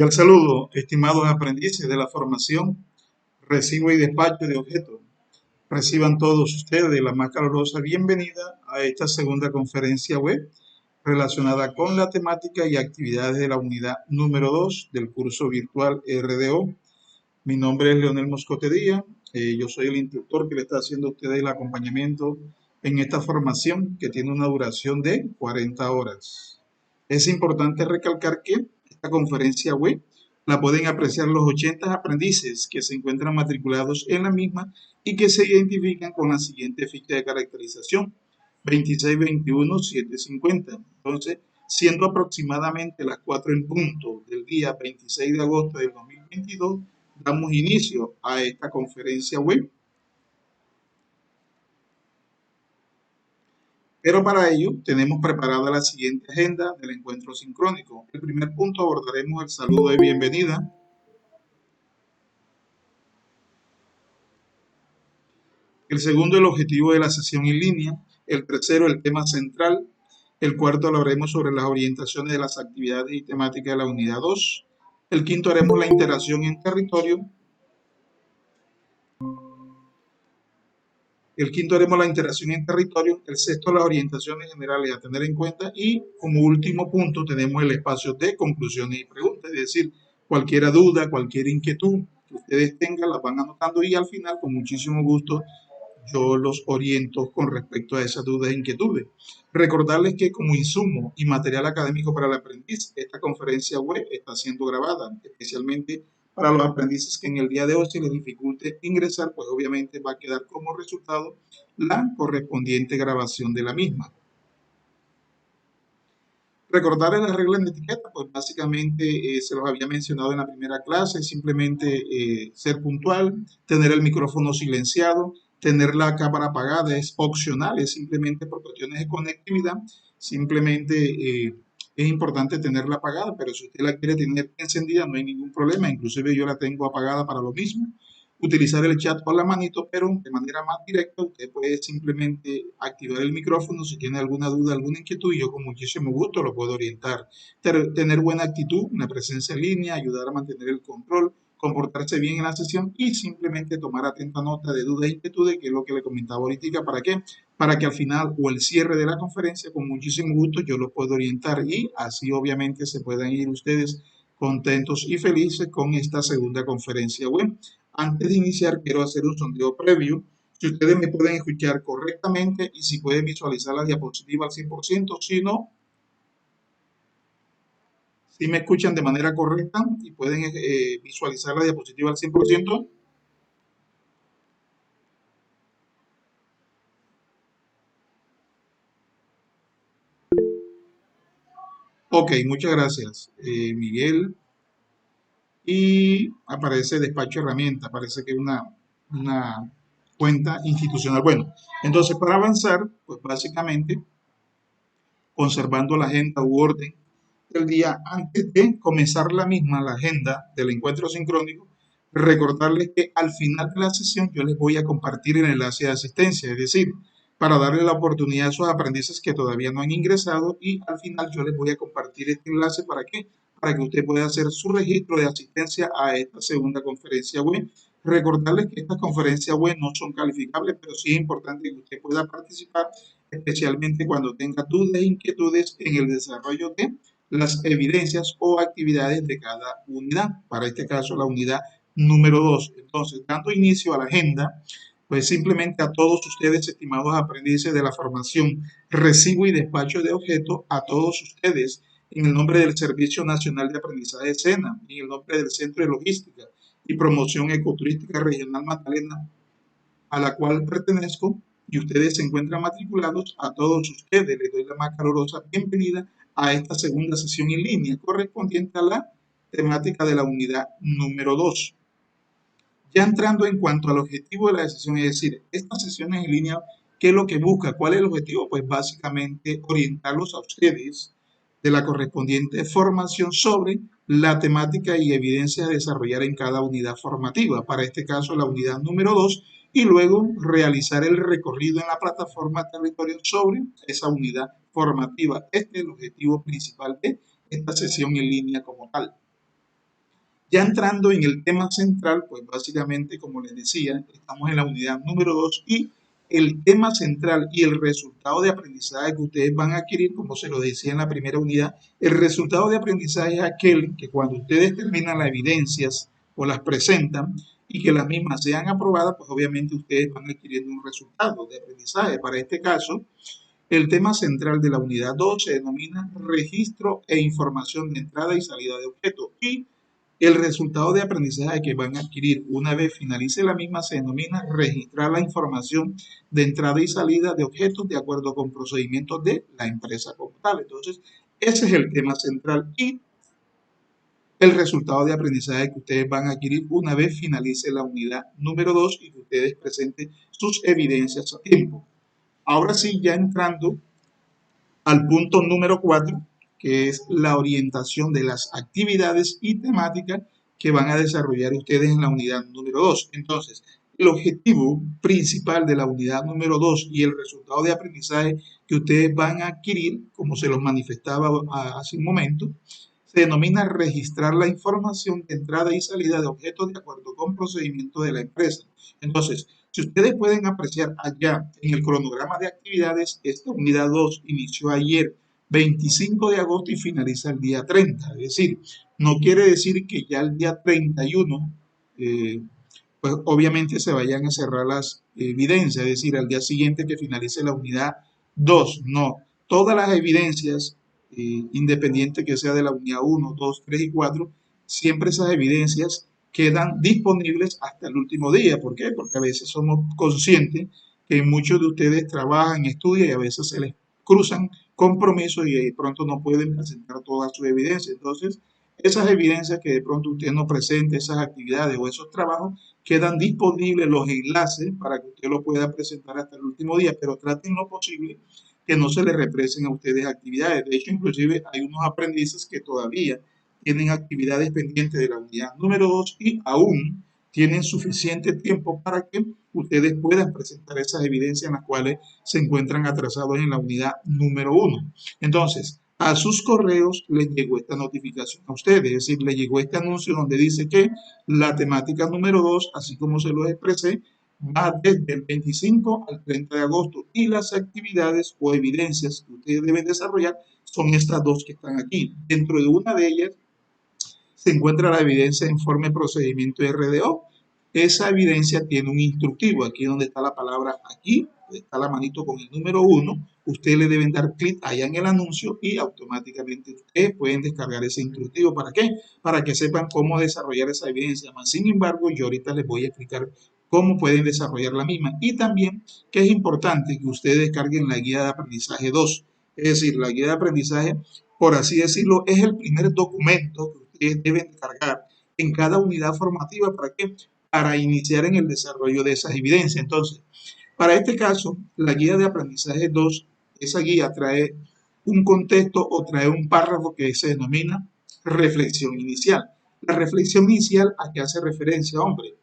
Cordial saludo, estimados aprendices de la formación, recibo y despacho de objetos. Reciban todos ustedes la más calurosa bienvenida a esta segunda conferencia web relacionada con la temática y actividades de la unidad número 2 del curso virtual RDO. Mi nombre es Leonel Moscote Díaz, yo soy el instructor que le está haciendo a ustedes el acompañamiento en esta formación que tiene una duración de 40 horas. Es importante recalcar que esta conferencia web la pueden apreciar los 80 aprendices que se encuentran matriculados en la misma y que se identifican con la siguiente ficha de caracterización: 2621-750. Entonces, siendo aproximadamente las 4 en punto del día 26 de agosto del 2022, damos inicio a esta conferencia web. Pero para ello tenemos preparada la siguiente agenda del encuentro sincrónico. El primer punto abordaremos el saludo de bienvenida. El segundo, el objetivo de la sesión en línea. El tercero, el tema central. El cuarto, hablaremos sobre las orientaciones de las actividades y temáticas de la unidad 2. El quinto, haremos la interacción en territorio. El quinto, haremos la interacción en territorio. El sexto, las orientaciones generales a tener en cuenta. Y como último punto, tenemos el espacio de conclusiones y preguntas. Es decir, cualquier duda, cualquier inquietud que ustedes tengan, las van anotando y al final, con muchísimo gusto, yo los oriento con respecto a esas dudas e inquietudes. Recordarles que como insumo y material académico para el aprendiz, esta conferencia web está siendo grabada, especialmente para los aprendices que en el día de hoy se les dificulte ingresar, pues obviamente va a quedar como resultado la correspondiente grabación de la misma. Recordarles las reglas de etiqueta, pues básicamente se los había mencionado en la primera clase: simplemente ser puntual, tener el micrófono silenciado, tener la cámara apagada es opcional, es simplemente por cuestiones de conectividad, simplemente es importante tenerla apagada, pero si usted la quiere tener encendida no hay ningún problema, inclusive yo la tengo apagada para lo mismo. Utilizar el chat con la manito, pero de manera más directa usted puede simplemente activar el micrófono si tiene alguna duda, alguna inquietud, y yo con muchísimo gusto lo puedo orientar. Tener buena actitud, una presencia en línea, ayudar a mantener el control, comportarse bien en la sesión y simplemente tomar atenta nota de dudas e inquietudes, que es lo que le comentaba ahorita. ¿Para qué? Para que al final o el cierre de la conferencia, con muchísimo gusto, yo los puedo orientar y así obviamente se puedan ir ustedes contentos y felices con esta segunda conferencia web. Antes de iniciar, quiero hacer un sondeo previo. Si ustedes me pueden escuchar correctamente y si pueden visualizar la diapositiva al 100%, si no, si me escuchan de manera correcta y pueden visualizar la diapositiva al 100%. Ok, muchas gracias, Miguel. Y aparece despacho herramienta, parece que es una cuenta institucional. Bueno, entonces para avanzar, pues básicamente conservando la agenda u orden del día antes de comenzar la misma, la agenda del encuentro sincrónico, recordarles que al final de la sesión yo les voy a compartir el enlace de asistencia, es decir, para darle la oportunidad a esos aprendices que todavía no han ingresado, y al final yo les voy a compartir este enlace. ¿Para qué? Para que usted pueda hacer su registro de asistencia a esta segunda conferencia web. Recordarles que estas conferencias web no son calificables, pero sí es importante que usted pueda participar, especialmente cuando tenga dudas e inquietudes en el desarrollo de las evidencias o actividades de cada unidad, para este caso la unidad número 2. Entonces, dando inicio a la agenda, pues simplemente a todos ustedes, estimados aprendices de la formación, recibo y despacho de objetos a todos ustedes en el nombre del Servicio Nacional de Aprendizaje SENA, en el nombre del Centro de Logística y Promoción Ecoturística Regional Magdalena, a la cual pertenezco, y ustedes se encuentran matriculados. A todos ustedes les doy la más calurosa bienvenida a esta segunda sesión en línea correspondiente a la temática de la unidad número 2. Ya entrando en cuanto al objetivo de la sesión, es decir, estas sesiones en línea, ¿qué es lo que busca? ¿Cuál es el objetivo? Pues básicamente orientarlos a ustedes de la correspondiente formación sobre la temática y evidencia a desarrollar en cada unidad formativa, para este caso la unidad número 2, y luego realizar el recorrido en la plataforma territorio sobre esa unidad formativa. Este es el objetivo principal de esta sesión en línea como tal. Ya entrando en el tema central, pues básicamente, como les decía, estamos en la unidad número 2 y el tema central y el resultado de aprendizaje que ustedes van a adquirir, como se lo decía en la primera unidad, el resultado de aprendizaje es aquel que cuando ustedes terminan las evidencias o las presentan y que las mismas sean aprobadas, pues obviamente ustedes van adquiriendo un resultado de aprendizaje. Para este caso, el tema central de la unidad 2 se denomina registro e información de entrada y salida de objetos y el resultado de aprendizaje que van a adquirir una vez finalice la misma se denomina registrar la información de entrada y salida de objetos de acuerdo con procedimientos de la empresa como tal. Entonces, ese es el tema central y el resultado de aprendizaje que ustedes van a adquirir una vez finalice la unidad número 2 y que ustedes presenten sus evidencias a tiempo. Ahora sí, ya entrando al punto número 4, que es la orientación de las actividades y temáticas que van a desarrollar ustedes en la unidad número 2. Entonces, el objetivo principal de la unidad número 2 y el resultado de aprendizaje que ustedes van a adquirir, como se los manifestaba hace un momento, se denomina registrar la información de entrada y salida de objetos de acuerdo con procedimientos de la empresa. Entonces, si ustedes pueden apreciar allá en el cronograma de actividades, esta unidad 2 inició ayer 25 de agosto y finaliza el día 30. Es decir, no quiere decir que ya el día 31 eh, pues obviamente se vayan a cerrar las evidencias, es decir, al día siguiente que finalice la unidad 2. No, todas las evidencias, independiente que sea de la unidad 1, 2, 3 y 4, siempre esas evidencias quedan disponibles hasta el último día. ¿Por qué? Porque a veces somos conscientes que muchos de ustedes trabajan, estudian y a veces se les cruzan compromisos y de pronto no pueden presentar toda su evidencia. Entonces, esas evidencias que de pronto usted no presente, esas actividades o esos trabajos, quedan disponibles los enlaces para que usted lo pueda presentar hasta el último día, pero traten lo posible que no se les represen a ustedes actividades. De hecho, inclusive hay unos aprendices que todavía tienen actividades pendientes de la unidad número 2 y aún tienen suficiente tiempo para que ustedes puedan presentar esas evidencias en las cuales se encuentran atrasados en la unidad número 1. Entonces, a sus correos les llegó esta notificación a ustedes, es decir, les llegó este anuncio donde dice que la temática número 2, así como se lo expresé, va desde el 25 al 30 de agosto y las actividades o evidencias que ustedes deben desarrollar son estas dos que están aquí. Dentro de una de ellas se encuentra la evidencia de informe procedimiento RDO. Esa evidencia tiene un instructivo, aquí donde está la palabra aquí, está la manito con el número 1, ustedes le deben dar clic allá en el anuncio y automáticamente ustedes pueden descargar ese instructivo. ¿Para qué? Para que sepan cómo desarrollar esa evidencia. Sin embargo, yo ahorita les voy a explicar cómo pueden desarrollar la misma y también que es importante que ustedes descarguen la guía de aprendizaje 2. Es decir, la guía de aprendizaje, por así decirlo, es el primer documento que ustedes deben cargar en cada unidad formativa. ¿Para qué? Para iniciar en el desarrollo de esas evidencias. Entonces, para este caso, la guía de aprendizaje 2, esa guía trae un contexto o trae un párrafo que se denomina reflexión inicial. La reflexión inicial, ¿a qué hace referencia, hombre?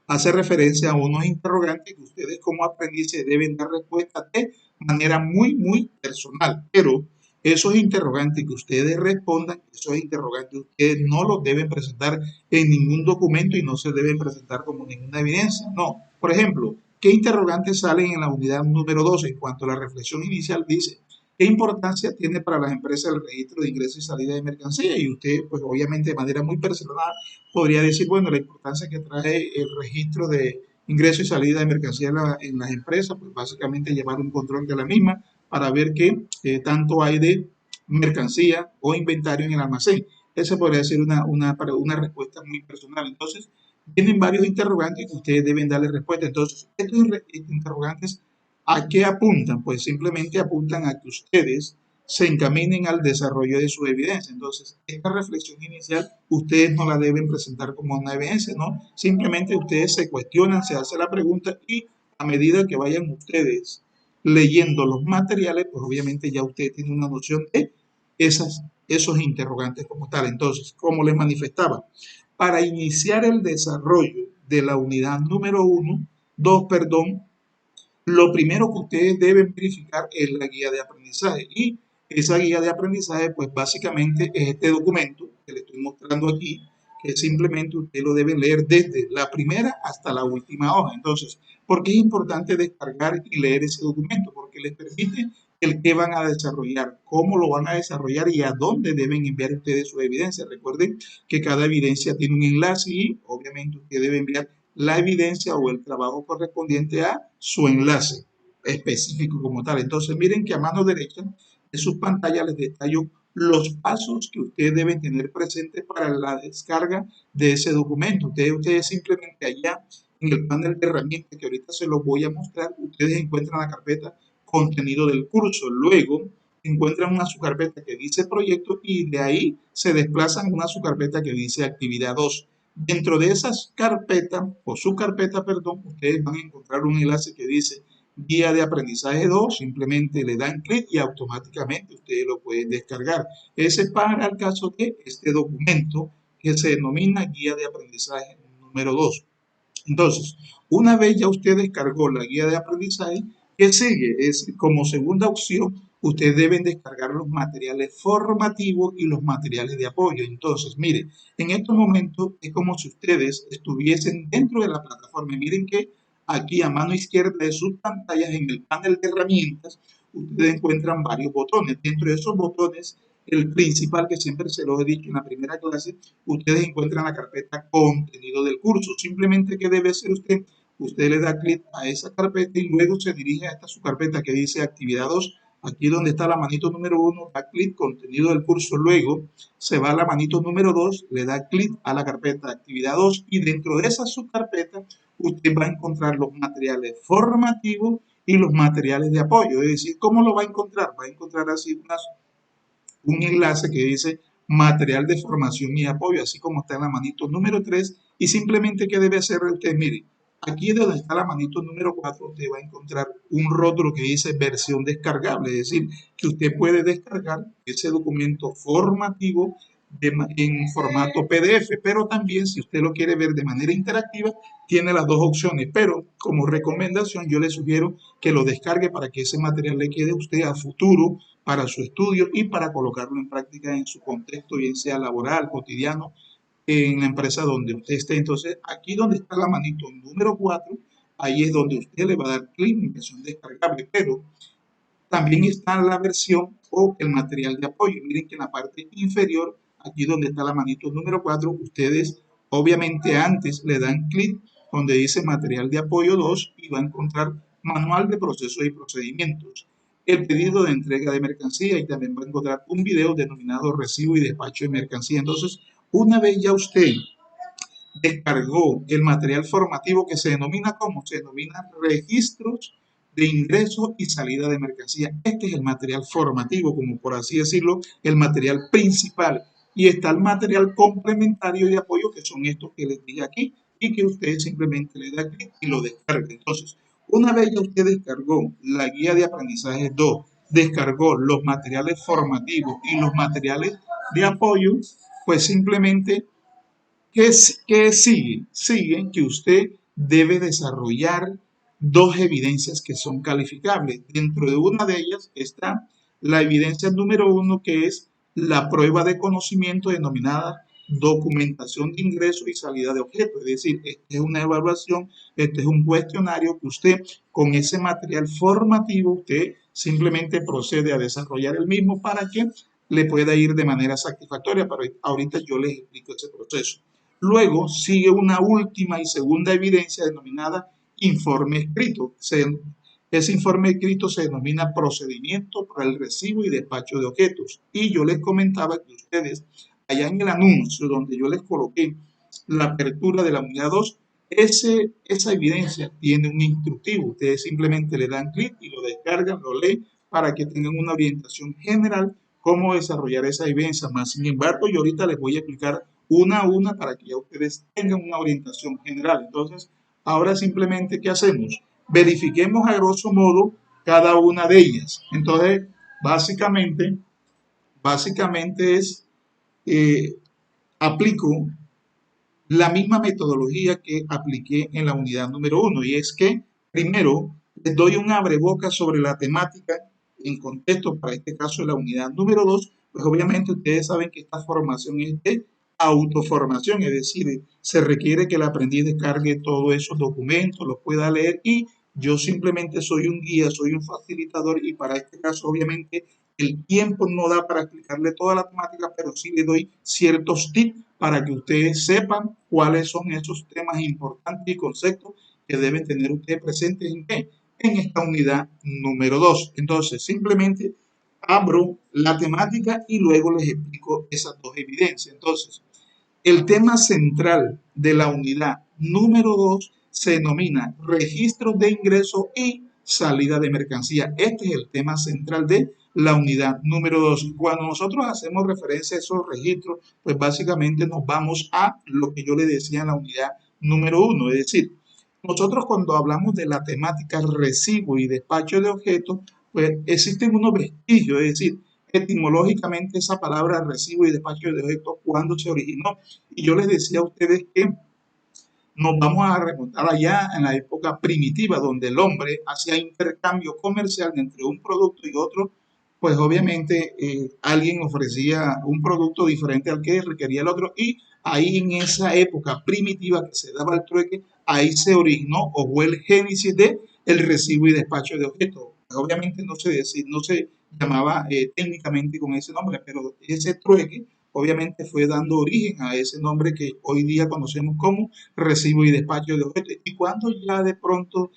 Hace referencia a unos interrogantes que ustedes como aprendices deben dar respuesta de manera muy personal, pero esos interrogantes que ustedes respondan, esos interrogantes ustedes no los deben presentar en ningún documento y no se deben presentar como ninguna evidencia, no. Por ejemplo, ¿qué interrogantes salen en la unidad número 12 en cuanto a la reflexión inicial? Dice, ¿qué importancia tiene para las empresas el registro de ingresos y salida de mercancía? Y usted, pues obviamente de manera muy personal, podría decir, bueno, la importancia que trae el registro de ingreso y salida de mercancía en las empresas, pues básicamente llevar un control de la misma para ver qué tanto hay de mercancía o inventario en el almacén. Esa podría ser una respuesta muy personal. Entonces, tienen varios interrogantes que ustedes deben darle respuesta. Entonces, estos interrogantes, ¿a qué apuntan? Pues simplemente apuntan a que ustedes se encaminen al desarrollo de su evidencia. Entonces, esta reflexión inicial ustedes no la deben presentar como una evidencia, ¿no? Simplemente ustedes se cuestionan, se hacen la pregunta y a medida que vayan ustedes leyendo los materiales, pues obviamente ya ustedes tienen una noción de esos interrogantes como tal. Entonces, como les manifestaba, para iniciar el desarrollo de la unidad número 1, 2, perdón, lo primero que ustedes deben verificar es la guía de aprendizaje y esa guía de aprendizaje pues básicamente es este documento que les estoy mostrando aquí que simplemente usted lo debe leer desde la primera hasta la última hoja. Entonces, ¿por qué es importante descargar y leer ese documento? Porque les permite el qué van a desarrollar, cómo lo van a desarrollar y a dónde deben enviar ustedes su evidencia. Recuerden que cada evidencia tiene un enlace y obviamente usted debe enviar la evidencia o el trabajo correspondiente a su enlace específico como tal. Entonces, miren que a mano derecha de su pantalla les detallo los pasos que ustedes deben tener presentes para la descarga de ese documento. Ustedes simplemente allá en el panel de herramientas que ahorita se los voy a mostrar, ustedes encuentran la carpeta contenido del curso. Luego encuentran una subcarpeta que dice proyecto y de ahí se desplazan a una subcarpeta que dice actividad 2. Dentro de esas carpetas, o subcarpeta, perdón, ustedes van a encontrar un enlace que dice guía de aprendizaje 2, simplemente le dan clic y automáticamente ustedes lo pueden descargar. Ese es para el caso de este documento que se denomina guía de aprendizaje número 2. Entonces, una vez ya usted descargó la guía de aprendizaje, ¿qué sigue? Es como segunda opción, ustedes deben descargar los materiales formativos y los materiales de apoyo. Entonces, mire, en estos momentos es como si ustedes estuviesen dentro de la plataforma. Miren que aquí a mano izquierda de sus pantallas, en el panel de herramientas, ustedes encuentran varios botones. Dentro de esos botones, el principal que siempre se los he dicho en la primera clase, ustedes encuentran la carpeta contenido del curso. Simplemente, ¿qué debe hacer usted? Usted le da clic a esa carpeta y luego se dirige a esta subcarpeta que dice actividad 2. Aquí donde está la manito número 1, da clic contenido del curso. Luego se va a la manito número 2, le da clic a la carpeta actividad 2 y dentro de esa subcarpeta usted va a encontrar los materiales formativos y los materiales de apoyo. Es decir, ¿cómo lo va a encontrar? Va a encontrar así un enlace que dice material de formación y apoyo, así como está en la manito número 3. Y simplemente, ¿qué debe hacer usted? Mire, aquí donde está la manito número 4, usted va a encontrar un rótulo que dice versión descargable, es decir, que usted puede descargar ese documento formativo en formato PDF, pero también si usted lo quiere ver de manera interactiva, tiene las dos opciones, pero como recomendación yo le sugiero que lo descargue para que ese material le quede a usted a futuro para su estudio y para colocarlo en práctica en su contexto, bien sea laboral, cotidiano, en la empresa donde usted esté. Entonces, aquí donde está la manito número 4, ahí es donde usted le va a dar clic en versión descargable, pero también está la versión o el material de apoyo. Miren que en la parte inferior, aquí donde está la manito número 4, ustedes obviamente antes le dan clic donde dice material de apoyo 2 y va a encontrar manual de procesos y procedimientos, el pedido de entrega de mercancía y también va a encontrar un video denominado recibo y despacho de mercancía. Entonces, una vez ya usted descargó el material formativo que se denomina ¿cómo? Se denomina registros de ingreso y salida de mercancía. Este es el material formativo, como por así decirlo, el material principal. Y está el material complementario de apoyo, que son estos que les dije aquí, y que usted simplemente le da clic y lo descarga. Entonces, una vez ya usted descargó la guía de aprendizaje 2, descargó los materiales formativos y los materiales de apoyo, pues simplemente ¿qué sigue? Sigue que usted debe desarrollar dos evidencias que son calificables. Dentro de una de ellas está la evidencia número 1, que es la prueba de conocimiento denominada documentación de ingreso y salida de objetos. Es decir, esta es una evaluación, este es un cuestionario que usted, con ese material formativo, usted simplemente procede a desarrollar el mismo para que le pueda ir de manera satisfactoria. Pero ahorita yo les explico ese proceso. Luego sigue una última y segunda evidencia denominada informe escrito. Ese informe escrito se denomina procedimiento para el recibo y despacho de objetos. Y yo les comentaba que ustedes, allá en el anuncio donde yo les coloqué la apertura de la unidad 2, esa evidencia tiene un instructivo. Ustedes simplemente le dan clic y lo descargan, lo leen para que tengan una orientación general cómo desarrollar esa evidencia. Más sin embargo, yo ahorita les voy a explicar una a una para que ya ustedes tengan una orientación general. Entonces, ahora simplemente, ¿qué hacemos? Verifiquemos a grosso modo cada una de ellas. Entonces, básicamente es, eh, aplico la misma metodología que apliqué en la unidad número 1 y es que primero les doy un abreboca sobre la temática en contexto, para este caso la unidad número 2, pues obviamente ustedes saben que esta formación es de autoformación, es decir, se requiere que el aprendiz descargue todos esos documentos, los pueda leer y yo simplemente soy un guía, soy un facilitador y para este caso obviamente el tiempo no da para explicarle toda la temática, pero sí le doy ciertos tips para que ustedes sepan cuáles son esos temas importantes y conceptos que deben tener ustedes presentes en qué, en esta unidad número 2. Entonces, simplemente abro la temática y luego les explico esas dos evidencias. Entonces, el tema central de la unidad número 2 se denomina registro de ingreso y salida de mercancía. Este es el tema central de la unidad número 2. Cuando nosotros hacemos referencia a esos registros, pues básicamente nos vamos a lo que yo le decía en la unidad número 1, es decir, nosotros cuando hablamos de la temática recibo y despacho de objetos, pues existen unos vestigios, es decir, etimológicamente esa palabra recibo y despacho de objetos, ¿cuándo se originó? Y yo les decía a ustedes que nos vamos a remontar allá en la época primitiva, donde el hombre hacía intercambio comercial entre un producto y otro, pues obviamente alguien ofrecía un producto diferente al que requería el otro y ahí en esa época primitiva que se daba el trueque, ahí se originó o fue el génesis de el recibo y despacho de objetos. Obviamente no se llamaba técnicamente con ese nombre, pero ese trueque obviamente fue dando origen a ese nombre que hoy día conocemos como recibo y despacho de objetos. Y cuando ya de pronto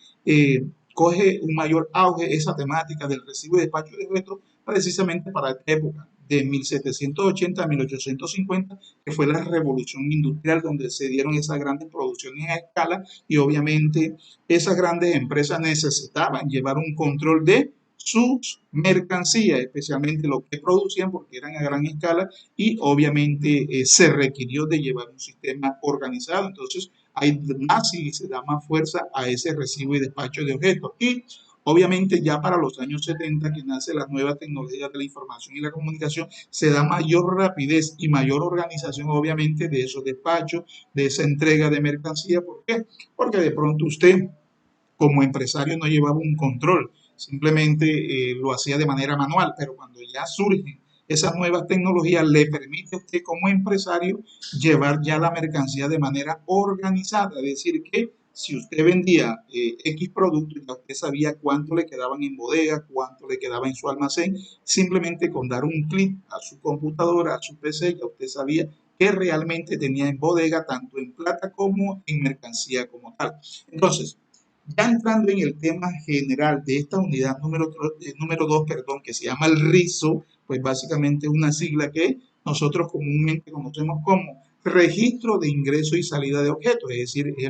coge un mayor auge esa temática del recibo y despacho de objetos, precisamente para esta época de 1780 a 1850, que fue la revolución industrial donde se dieron esas grandes producciones a escala y obviamente esas grandes empresas necesitaban llevar un control de sus mercancías, especialmente lo que producían porque eran a gran escala y obviamente se requirió de llevar un sistema organizado. Entonces, hay más y se da más fuerza a ese recibo y despacho de objetos. Y obviamente ya para los años 70 que nace la nueva tecnología de la información y la comunicación, se da mayor rapidez y mayor organización obviamente de esos despachos, de esa entrega de mercancía. ¿Por qué? Porque de pronto usted como empresario no llevaba un control, simplemente lo hacía de manera manual, pero cuando ya surgen esas nuevas tecnologías, le permite a usted como empresario llevar ya la mercancía de manera organizada, es decir, que si usted vendía X producto, ya usted sabía cuánto le quedaban en bodega, cuánto le quedaba en su almacén, simplemente con dar un clic a su computadora, a su PC, ya usted sabía que realmente tenía en bodega, tanto en plata como en mercancía como tal. Entonces, ya entrando en el tema general de esta unidad número 2, perdón, que se llama el RISO, pues básicamente es una sigla que nosotros comúnmente conocemos como registro de ingreso y salida de objetos, es decir, es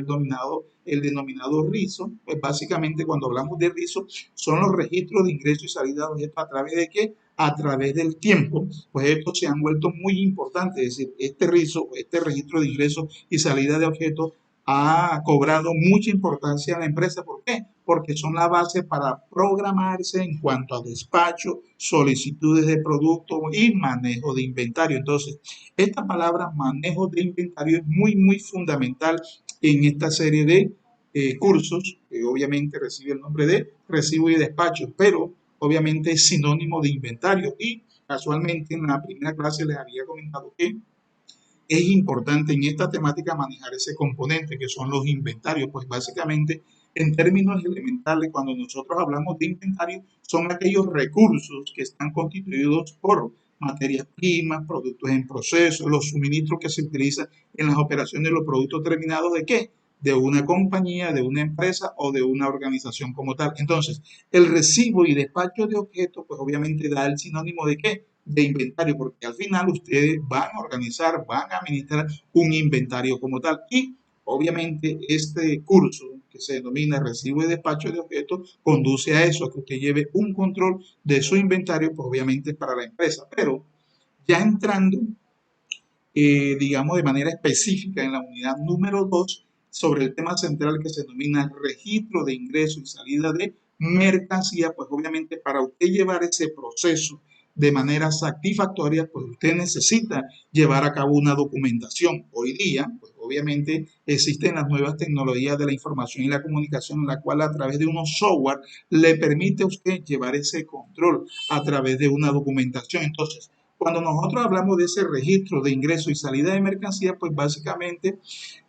el denominado RISO, pues básicamente cuando hablamos de RISO son los registros de ingreso y salida de objetos a través de qué, a través del tiempo, pues estos se han vuelto muy importantes, es decir, este RISO, este registro de ingreso y salida de objetos ha cobrado mucha importancia en la empresa. ¿Por qué? Porque son la base para programarse en cuanto a despacho, solicitudes de producto y manejo de inventario. Entonces, esta palabra manejo de inventario es muy, muy fundamental en esta serie de cursos, que obviamente recibe el nombre de recibo y despacho, pero obviamente es sinónimo de inventario. Y casualmente en la primera clase les había comentado que es importante en esta temática manejar ese componente que son los inventarios, pues básicamente en términos elementales, cuando nosotros hablamos de inventario, son aquellos recursos que están constituidos por materias primas, productos en proceso, los suministros que se utilizan en las operaciones de los productos terminados de qué? De una compañía, de una empresa o de una organización como tal. Entonces, el recibo y despacho de objetos, pues obviamente da el sinónimo de qué? De inventario, porque al final ustedes van a organizar, van a administrar un inventario como tal. Y obviamente este curso que se denomina recibo y despacho de objetos conduce a eso, a que usted lleve un control de su inventario, pues obviamente para la empresa. Pero ya entrando digamos, de manera específica en la unidad número 2 sobre el tema central que se denomina registro de ingreso y salida de mercancía, pues obviamente para usted llevar ese proceso de manera satisfactoria, pues usted necesita llevar a cabo una documentación. Hoy día, pues obviamente existen las nuevas tecnologías de la información y la comunicación, en la cual a través de unos software le permite a usted llevar ese control a través de una documentación. Entonces, Cuando nosotros hablamos de ese registro de ingreso y salida de mercancía, pues básicamente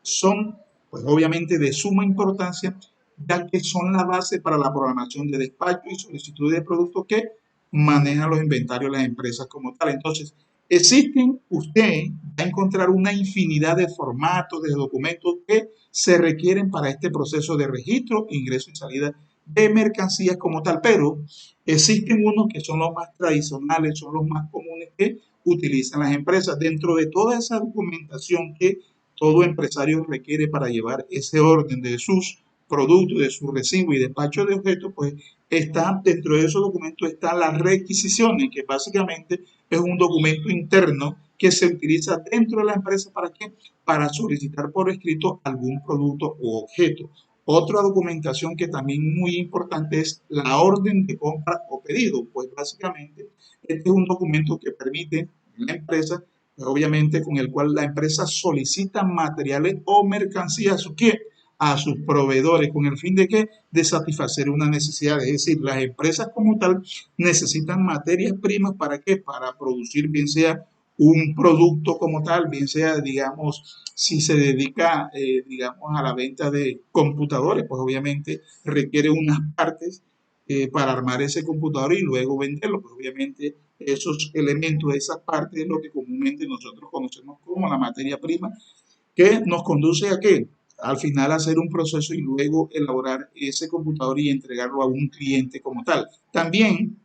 son, pues obviamente de suma importancia, ya que son la base para la programación de despacho y solicitud de productos que manejan los inventarios de las empresas como tal. Entonces, usted va a encontrar una infinidad de formatos, de documentos que se requieren para este proceso de registro, ingreso y salida de mercancías como tal, pero existen unos que son los más tradicionales, son los más comunes que utilizan las empresas. Dentro de toda esa documentación que todo empresario requiere para llevar ese orden de sus productos, de su recibo y despacho de objetos, pues está dentro de esos documentos están las requisiciones, que básicamente es un documento interno que se utiliza dentro de la empresa para qué? Para solicitar por escrito algún producto o objeto. Otra documentación que también es muy importante es la orden de compra o pedido, pues básicamente este es un documento que permite a la empresa, pues obviamente con el cual la empresa solicita materiales o mercancías a su, ¿qué? A sus proveedores con el fin de que de satisfacer una necesidad, es decir, las empresas como tal necesitan materias primas para qué, para producir bien sea un producto como tal, bien sea, digamos, si se dedica, digamos, a la venta de computadores, pues obviamente requiere unas partes para armar ese computador y luego venderlo, pues obviamente esos elementos, esas partes es lo que comúnmente nosotros conocemos como la materia prima, que nos conduce a qué? Al final hacer un proceso y luego elaborar ese computador y entregarlo a un cliente como tal. También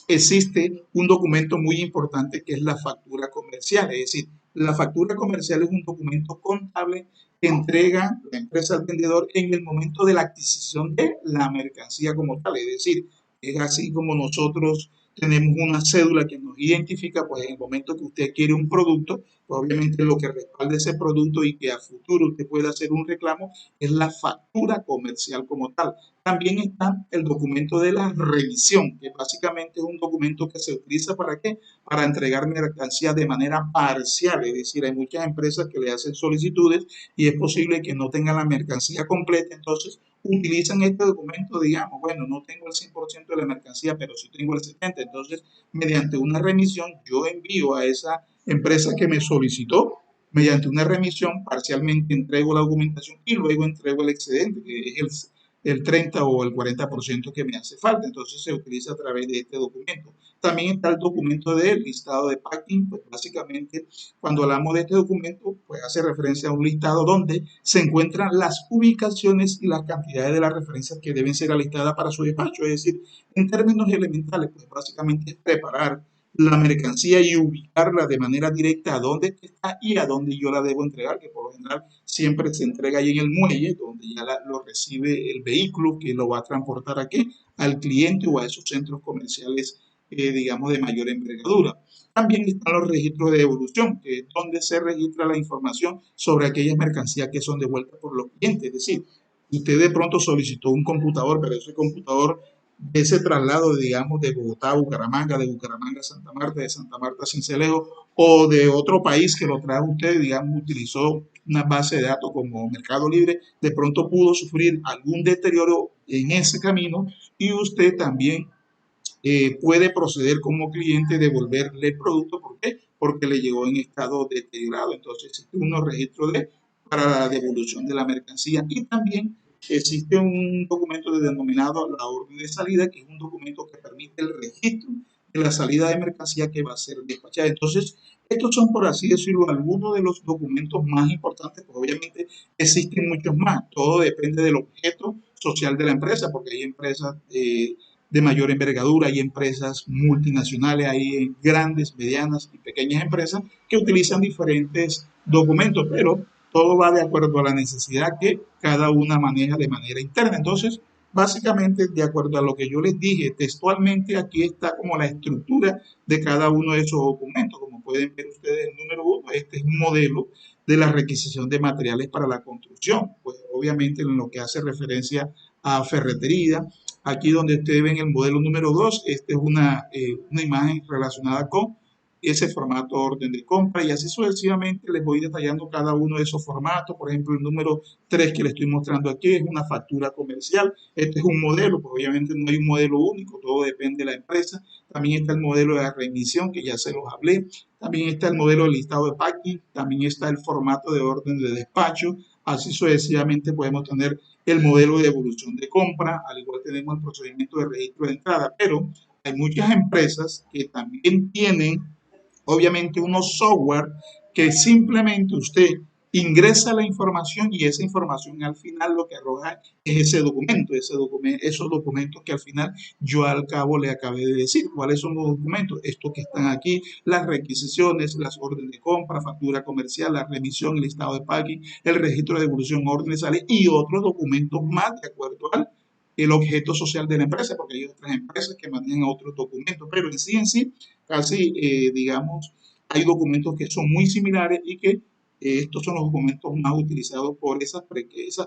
existe un documento muy importante que es la factura comercial, es decir, la factura comercial es un documento contable que entrega la empresa al vendedor en el momento de la adquisición de la mercancía como tal, es decir, es así como nosotros tenemos una cédula que nos identifica, pues en el momento que usted quiere un producto, pues obviamente lo que respalda ese producto y que a futuro usted puede hacer un reclamo es la factura comercial como tal. También está el documento de la revisión, que básicamente es un documento que se utiliza para qué? Para entregar mercancías de manera parcial, es decir, hay muchas empresas que le hacen solicitudes y es posible que no tengan la mercancía completa, entonces utilizan este documento, digamos, bueno, no tengo el 100% de la mercancía, pero sí tengo el 70%, entonces mediante una remisión yo envío a esa empresa que me solicitó, mediante una remisión parcialmente entrego la documentación y luego entrego el excedente, que es el 30 o el 40% que me hace falta. Entonces se utiliza a través de este documento. También está el documento del listado de packing, pues básicamente cuando hablamos de este documento, pues hace referencia a un listado donde se encuentran las ubicaciones y las cantidades de las referencias que deben ser alistadas para su despacho. Es decir, en términos elementales, pues básicamente es preparar la mercancía y ubicarla de manera directa a dónde está y a dónde yo la debo entregar, que por lo general siempre se entrega ahí en el muelle, donde ya lo recibe el vehículo que lo va a transportar aquí al cliente o a esos centros comerciales, digamos, de mayor envergadura. También están los registros de devolución, que es donde se registra la información sobre aquellas mercancías que son devueltas por los clientes. Es decir, usted de pronto solicitó un computador, pero ese computador ese traslado, digamos, de Bogotá a Bucaramanga, de Bucaramanga a Santa Marta, de Santa Marta a Sincelejo, o de otro país que lo trae usted, digamos, utilizó una base de datos como Mercado Libre, de pronto pudo sufrir algún deterioro en ese camino y usted también puede proceder como cliente devolverle el producto. ¿Por qué? Porque le llegó en estado deteriorado. Entonces existe unos registros para la devolución de la mercancía y también existe un documento denominado la orden de salida, que es un documento que permite el registro de la salida de mercancía que va a ser despachada. Entonces, estos son, por así decirlo, algunos de los documentos más importantes, pues obviamente existen muchos más. Todo depende del objeto social de la empresa, porque hay empresas de mayor envergadura, hay empresas multinacionales, hay grandes, medianas y pequeñas empresas que utilizan diferentes documentos, pero todo va de acuerdo a la necesidad que cada una maneja de manera interna. Entonces, básicamente, de acuerdo a lo que yo les dije textualmente, aquí está como la estructura de cada uno de esos documentos. Como pueden ver ustedes, el número uno, este es un modelo de la requisición de materiales para la construcción, pues obviamente en lo que hace referencia a ferretería. Aquí donde ustedes ven el modelo número 2, esta es una imagen relacionada con ese formato orden de compra y así sucesivamente les voy detallando cada uno de esos formatos. Por ejemplo, el número 3 que le estoy mostrando aquí es una factura comercial. Este es un modelo, pues obviamente no hay un modelo único, todo depende de la empresa. También está el modelo de remisión, que ya se los hablé. También está el modelo de listado de packing. También está el formato de orden de despacho. Así sucesivamente podemos tener el modelo de evolución de compra, al igual tenemos el procedimiento de registro de entrada, pero hay muchas empresas que también tienen obviamente unos software que simplemente usted ingresa la información y esa información al final lo que arroja es esos documentos que al final yo al cabo le acabé de decir. ¿Cuáles son los documentos? Estos que están aquí, las requisiciones, las órdenes de compra, factura comercial, la remisión, el listado de pagos, el registro de devolución, orden de salida y otros documentos más de acuerdo al el objeto social de la empresa, porque hay otras empresas que manejan otros documentos, pero en sí, casi, digamos, hay documentos que son muy similares y que estos son los documentos más utilizados por esas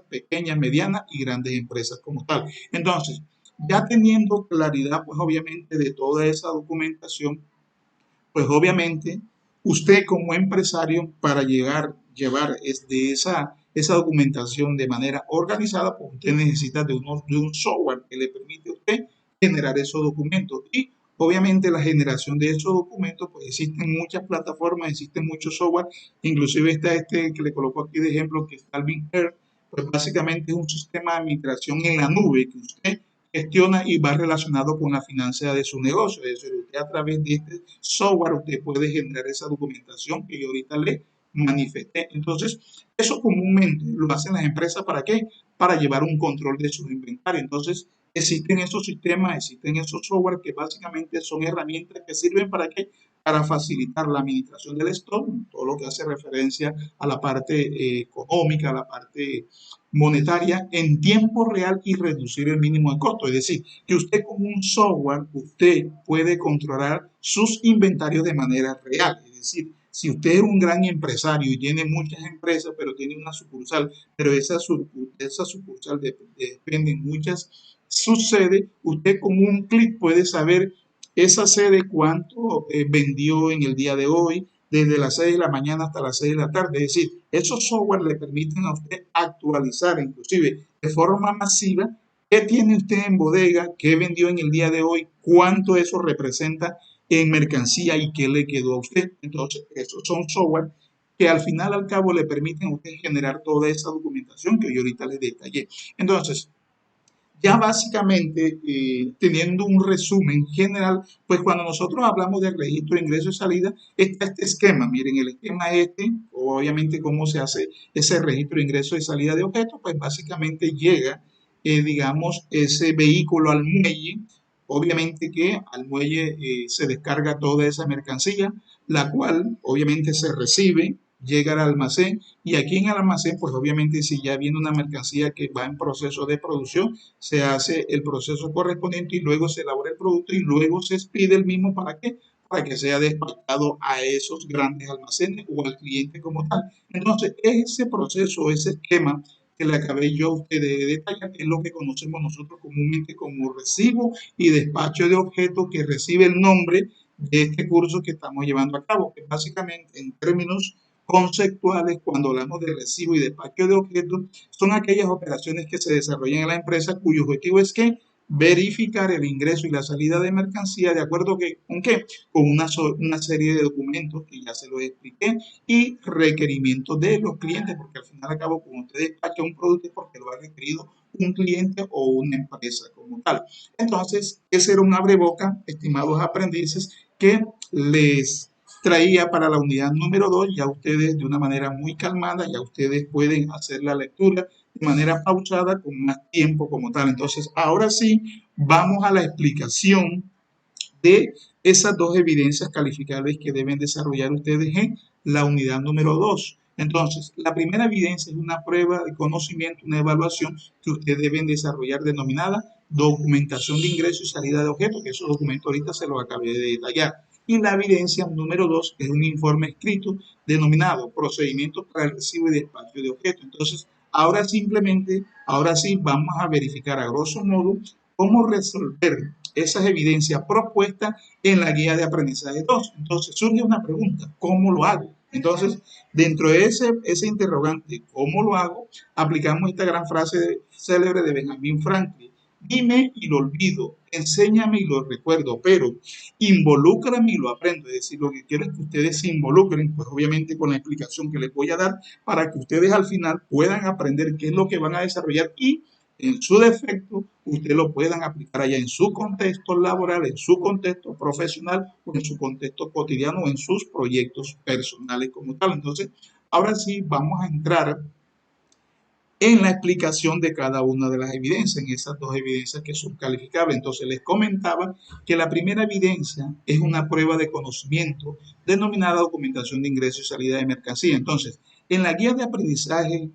pequeñas, medianas y grandes empresas como tal. Entonces, ya teniendo claridad, pues obviamente, de toda esa documentación, pues obviamente usted como empresario para llevar esa documentación de manera organizada, pues usted necesita de un software que le permite a usted generar esos documentos. Y obviamente la generación de esos documentos, pues existen muchas plataformas, existen muchos software, inclusive está este que le coloco aquí de ejemplo, que es Calvin Air, pues básicamente es un sistema de administración en la nube que usted gestiona y va relacionado con la finanza de su negocio. Es decir, usted a través de este software usted puede generar esa documentación que yo ahorita le manifesté. Entonces, eso comúnmente lo hacen las empresas ¿para qué? Para llevar un control de su inventario. Entonces, existen esos sistemas, existen esos software que básicamente son herramientas que sirven ¿para qué? Para facilitar la administración del stock, todo lo que hace referencia a la parte económica, a la parte monetaria en tiempo real y reducir el mínimo de costo. Es decir, que usted con un software, usted puede controlar sus inventarios de manera real. Es decir, si usted es un gran empresario y tiene muchas empresas, pero tiene una sucursal, pero esa sucursal depende de muchas subsedes, usted con un clic puede saber esa sede cuánto vendió en el día de hoy, desde las 6 de la mañana hasta las 6 de la tarde. Es decir, esos software le permiten a usted actualizar, inclusive de forma masiva, qué tiene usted en bodega, qué vendió en el día de hoy, cuánto eso representa en mercancía y qué le quedó a usted. Entonces, esos son software que al final al cabo le permiten a usted generar toda esa documentación que yo ahorita les detallé. Entonces, ya básicamente, teniendo un resumen general, pues cuando nosotros hablamos de registro de ingreso y salida, está este esquema. Miren, el esquema obviamente cómo se hace ese registro de ingreso y salida de objetos, pues básicamente llega, digamos, ese vehículo al muelle. Obviamente que al muelle se descarga toda esa mercancía, la cual obviamente se recibe, llega al almacén y aquí en el almacén, pues obviamente si ya viene una mercancía que va en proceso de producción, se hace el proceso correspondiente y luego se elabora el producto y luego se expide el mismo ¿para qué? Para que sea despachado a esos grandes almacenes o al cliente como tal. Entonces, ese proceso, ese esquema que le acabé yo a usted de detallar es lo que conocemos nosotros comúnmente como recibo y despacho de objetos que recibe el nombre de este curso que estamos llevando a cabo, que básicamente en términos conceptuales, cuando hablamos de recibo y despacho de objetos, son aquellas operaciones que se desarrollan en la empresa cuyo objetivo es que verificar el ingreso y la salida de mercancía de acuerdo con qué, con una serie de documentos que ya se los expliqué y requerimientos de los clientes, porque al final y al cabo, cuando usted despacha un producto es porque lo ha requerido un cliente o una empresa como tal. Entonces, ese era un abreboca, estimados aprendices, que les traía para la unidad número 2, ya ustedes de una manera muy calmada, ya ustedes pueden hacer la lectura de manera pausada con más tiempo como tal. Entonces, ahora sí, vamos a la explicación de esas dos evidencias calificables que deben desarrollar ustedes en la unidad número 2. Entonces, la primera evidencia es una prueba de conocimiento, una evaluación que ustedes deben desarrollar denominada documentación de ingreso y salida de objetos, que esos documentos ahorita se los acabé de detallar. Y la evidencia número 2 es un informe escrito denominado procedimientos para el recibo y despacho de objetos. Entonces, ahora sí vamos a verificar a grosso modo cómo resolver esas evidencias propuestas en la guía de aprendizaje 2. Entonces surge una pregunta, ¿cómo lo hago? Entonces, dentro de ese interrogante, ¿cómo lo hago? Aplicamos esta gran frase célebre de Benjamin Franklin. Dime y lo olvido, enséñame y lo recuerdo, pero involúcrame y lo aprendo. Es decir, lo que quiero es que ustedes se involucren, pues obviamente con la explicación que les voy a dar, para que ustedes al final puedan aprender qué es lo que van a desarrollar y en su defecto, ustedes lo puedan aplicar allá en su contexto laboral, en su contexto profesional o en su contexto cotidiano o en sus proyectos personales como tal. Entonces, ahora sí vamos a entrar en la explicación de cada una de las evidencias, en esas dos evidencias que son calificables. Entonces, les comentaba que la primera evidencia es una prueba de conocimiento denominada documentación de ingreso y salida de mercancía. Entonces, en la guía de aprendizaje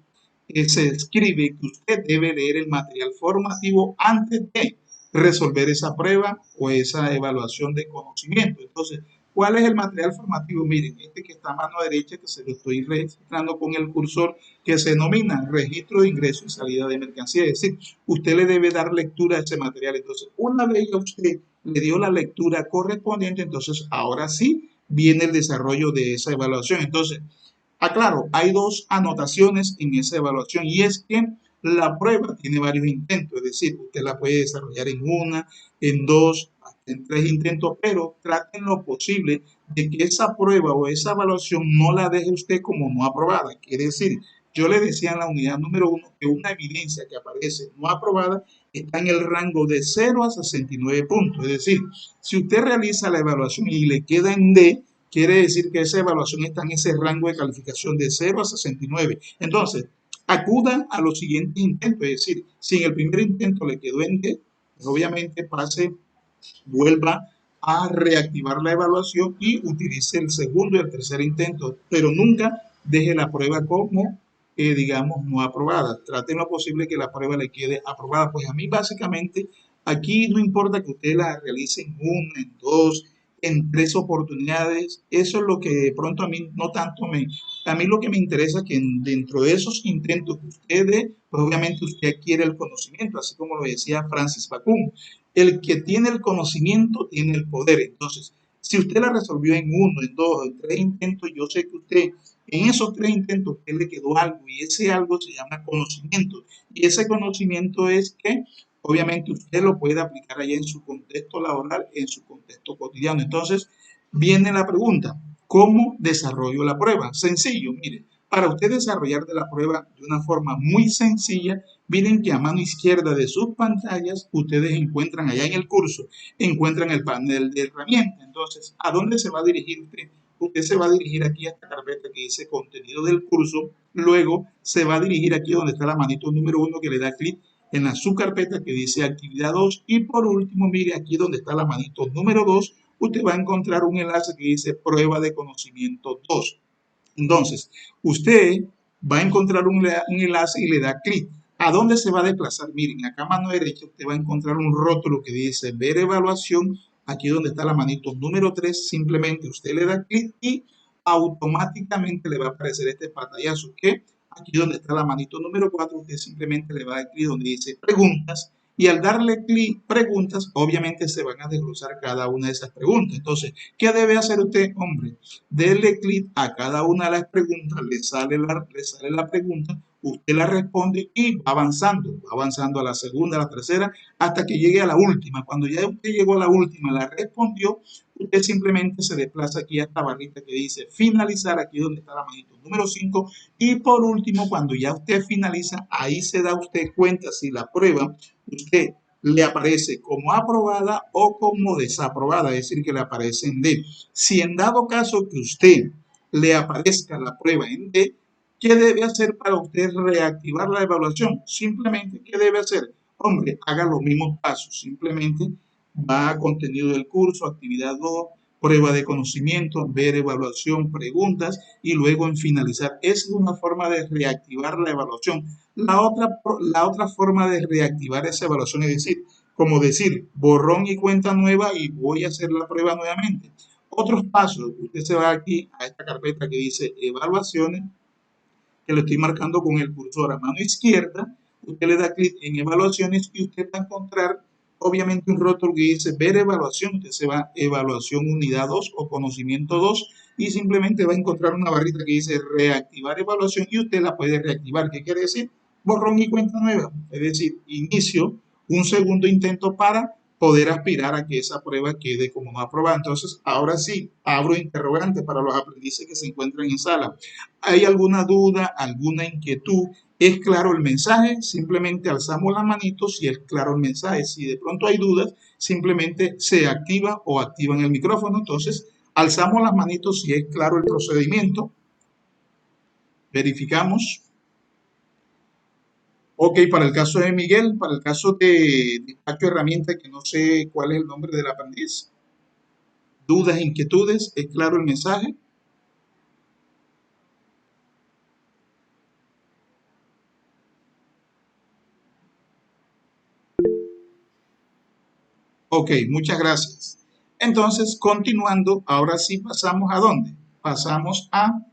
se escribe que usted debe leer el material formativo antes de resolver esa prueba o esa evaluación de conocimiento. Entonces, ¿cuál es el material formativo? Miren, este que está a mano derecha, que se lo estoy registrando con el cursor, que se denomina registro de ingreso y salida de mercancía. Es decir, usted le debe dar lectura a ese material. Entonces, una vez ya usted le dio la lectura correspondiente, entonces ahora sí viene el desarrollo de esa evaluación. Entonces, aclaro, hay dos anotaciones en esa evaluación y es que la prueba tiene varios intentos, es decir, usted la puede desarrollar en una, en dos, en tres intentos, pero traten lo posible de que esa prueba o esa evaluación no la deje usted como no aprobada. Quiere decir, yo le decía en la unidad número 1 que una evidencia que aparece no aprobada está en el rango de 0 a 69 puntos. Es decir, si usted realiza la evaluación y le queda en D, quiere decir que esa evaluación está en ese rango de calificación de 0 a 69. Entonces, acudan a los siguientes intentos, es decir, si en el primer intento le quedó en D, pues obviamente pase, vuelva a reactivar la evaluación y utilice el segundo y el tercer intento, pero nunca deje la prueba como, digamos, no aprobada. Traten lo posible que la prueba le quede aprobada. Pues a mí básicamente aquí no importa que usted la realice en una, en dos, en tres oportunidades. Eso es lo que de pronto a mí no tanto a mí lo que me interesa es que dentro de esos intentos que usted dé, pues obviamente usted adquiere el conocimiento, así como lo decía Francis Bacon. El que tiene el conocimiento tiene el poder. Entonces, si usted la resolvió en uno, en dos, en tres intentos, yo sé que usted, en esos tres intentos, usted le quedó algo y ese algo se llama conocimiento. Y ese conocimiento es que obviamente usted lo puede aplicar allá en su contexto laboral, en su contexto cotidiano. Entonces, viene la pregunta, ¿cómo desarrollo la prueba? Sencillo, mire, para usted desarrollar de la prueba de una forma muy sencilla, miren que a mano izquierda de sus pantallas ustedes encuentran allá en el curso, encuentran el panel de herramientas. Entonces, ¿a dónde se va a dirigir usted? Usted se va a dirigir aquí a esta carpeta que dice contenido del curso, luego se va a dirigir aquí donde está la manito número 1 que le da clic en la subcarpeta que dice actividad 2 y por último, mire aquí donde está la manito número 2, usted va a encontrar un enlace que dice prueba de conocimiento 2. Entonces, usted va a encontrar un enlace y le da clic. ¿A dónde se va a desplazar? Miren, acá a mano derecha usted va a encontrar un rótulo que dice ver evaluación. Aquí donde está la manito número 3, simplemente usted le da clic y automáticamente le va a aparecer este pantallazo que aquí donde está la manito número 4, usted simplemente le va a dar clic donde dice preguntas y al darle clic preguntas, obviamente se van a desglosar cada una de esas preguntas. Entonces, ¿qué debe hacer usted, hombre? Dele clic a cada una de las preguntas, le sale la pregunta, usted la responde y va avanzando a la segunda, a la tercera, hasta que llegue a la última. Cuando ya usted llegó a la última, la respondió, usted simplemente se desplaza aquí a esta barrita que dice finalizar, aquí donde está la manito número 5, y por último, cuando ya usted finaliza, ahí se da usted cuenta si la prueba, usted le aparece como aprobada o como desaprobada, es decir, que le aparece en D. Si en dado caso que usted le aparezca la prueba en D, ¿qué debe hacer para usted reactivar la evaluación? Simplemente, ¿qué debe hacer? Hombre, haga los mismos pasos. Simplemente va a contenido del curso, actividad 2, prueba de conocimiento, ver evaluación, preguntas y luego en finalizar. Esa es una forma de reactivar la evaluación. La otra forma de reactivar esa evaluación es decir, como decir, borrón y cuenta nueva y voy a hacer la prueba nuevamente. Otros pasos, usted se va aquí a esta carpeta que dice evaluaciones, que lo estoy marcando con el cursor a mano izquierda, usted le da clic en evaluaciones y usted va a encontrar obviamente un rótulo que dice ver evaluación, usted se va a evaluación unidad 2 o conocimiento 2 y simplemente va a encontrar una barrita que dice reactivar evaluación y usted la puede reactivar. ¿Qué quiere decir? Borrón y cuenta nueva. Es decir, inicio un segundo intento para poder aspirar a que esa prueba quede como no aprobada. Entonces, ahora sí, abro interrogante para los aprendices que se encuentran en sala. ¿Hay alguna duda, alguna inquietud? ¿Es claro el mensaje? Simplemente alzamos las manitos si es claro el mensaje. Si de pronto hay dudas, simplemente se activa o activan el micrófono. Entonces, alzamos las manitos si es claro el procedimiento. Verificamos. Ok, para el caso de Miguel, para el caso de despacho de herramientas, que no sé cuál es el nombre del aprendiz. Dudas, inquietudes, ¿es claro el mensaje? Ok, muchas gracias. Entonces, continuando, ahora sí pasamos a dónde? Pasamos a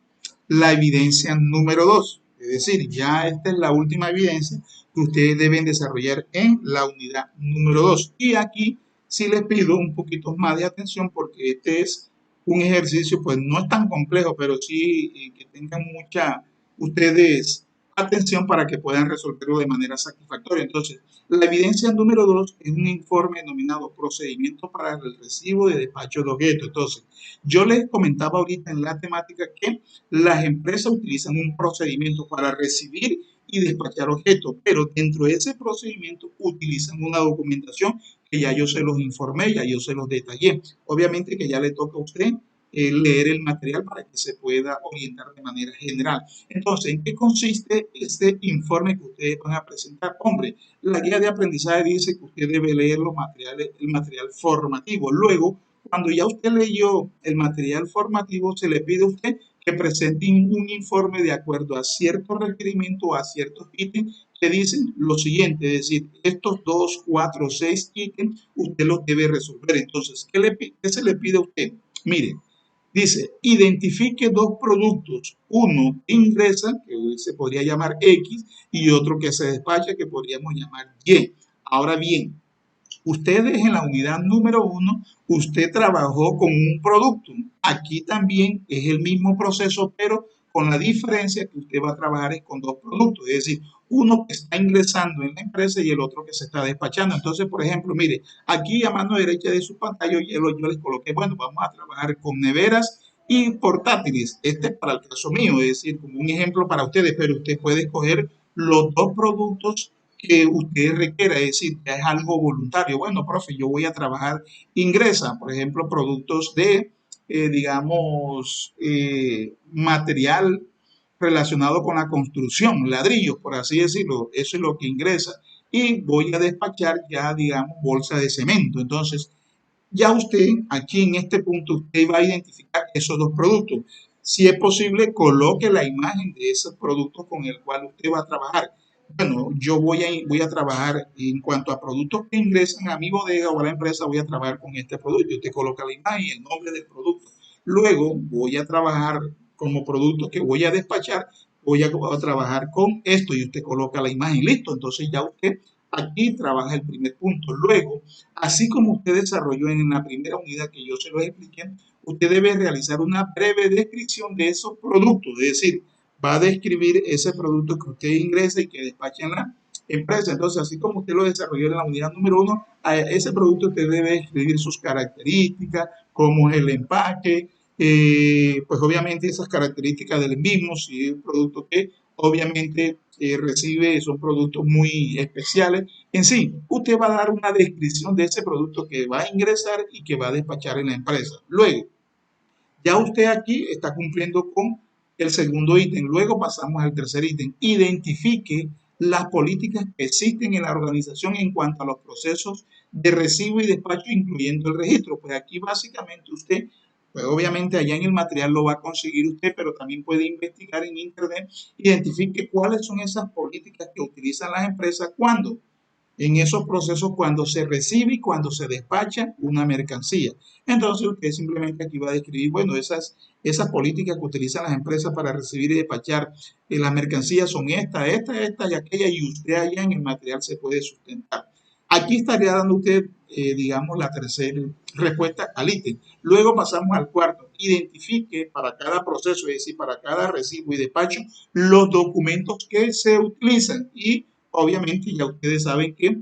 la evidencia número 2. Es decir, ya esta es la última evidencia que ustedes deben desarrollar en la unidad número 2. Y aquí sí les pido un poquito más de atención porque este es un ejercicio, pues no es tan complejo, pero sí que tengan mucha ustedes atención para que puedan resolverlo de manera satisfactoria. Entonces, la evidencia número 2 es un informe denominado Procedimiento para el Recibo de Despacho de Objetos. Entonces, yo les comentaba ahorita en la temática que las empresas utilizan un procedimiento para recibir y despachar objetos, pero dentro de ese procedimiento utilizan una documentación que ya yo se los informé, ya yo se los detallé. Obviamente que ya le toca a usted leer el material para que se pueda orientar de manera general. Entonces, ¿en qué consiste este informe que ustedes van a presentar? Hombre, la guía de aprendizaje dice que usted debe leer los materiales, el material formativo. Luego, cuando ya usted leyó el material formativo, se le pide a usted que presente un informe de acuerdo a ciertos requerimientos, a ciertos ítems que dicen lo siguiente, es decir, estos 2, 4, 6 ítems usted los debe resolver. Entonces, ¿qué se le pide a usted? Mire, dice, identifique dos productos, uno que ingresa, que se podría llamar X, y otro que se despacha, que podríamos llamar Y. Ahora bien, ustedes en la unidad número 1, usted trabajó con un producto. Aquí también es el mismo proceso, pero con la diferencia que usted va a trabajar es con dos productos, es decir, uno que está ingresando en la empresa y el otro que se está despachando. Entonces, por ejemplo, mire, aquí a mano derecha de su pantalla yo les coloqué, bueno, vamos a trabajar con neveras y portátiles. Este es para el caso mío, es decir, como un ejemplo para ustedes, pero usted puede escoger los dos productos que usted requiera, es decir, que es algo voluntario. Bueno, profe, yo voy a trabajar, ingresa, por ejemplo, productos de, digamos, material relacionado con la construcción, ladrillos, por así decirlo, eso es lo que ingresa. Y voy a despachar ya, digamos, bolsa de cemento. Entonces, ya usted, aquí en este punto, usted va a identificar esos dos productos. Si es posible, coloque la imagen de esos productos con el cual usted va a trabajar. Bueno, yo voy a trabajar en cuanto a productos que ingresan a mi bodega o a la empresa, voy a trabajar con este producto. Usted coloca la imagen y el nombre del producto. Luego voy a trabajar como producto que voy a despachar, voy a trabajar con esto y usted coloca la imagen. Listo, entonces ya usted aquí trabaja el primer punto. Luego, así como usted desarrolló en la primera unidad que yo se lo expliqué, usted debe realizar una breve descripción de esos productos, es decir, va a describir ese producto que usted ingresa y que despacha en la empresa. Entonces, así como usted lo desarrolló en la unidad número 1, a ese producto usted debe escribir sus características, cómo es el empaque, pues obviamente esas características del mismo, si es un producto que obviamente recibe, son productos muy especiales. En sí, usted va a dar una descripción de ese producto que va a ingresar y que va a despachar en la empresa. Luego, ya usted aquí está cumpliendo con el segundo ítem. Luego pasamos al tercer ítem. Identifique las políticas que existen en la organización en cuanto a los procesos de recibo y despacho, incluyendo el registro. Pues aquí básicamente usted, pues obviamente allá en el material lo va a conseguir usted, pero también puede investigar en internet, identifique cuáles son esas políticas que utilizan las empresas cuando en esos procesos cuando se recibe y cuando se despacha una mercancía. Entonces usted simplemente aquí va a describir, bueno, esas políticas que utilizan las empresas para recibir y despachar las mercancías son esta y aquella, y usted allá en el material se puede sustentar. Aquí estaría dando usted, digamos, la tercera respuesta al ítem. Luego pasamos al cuarto. Identifique para cada proceso, es decir, para cada recibo y despacho, los documentos que se utilizan. Y obviamente ya ustedes saben que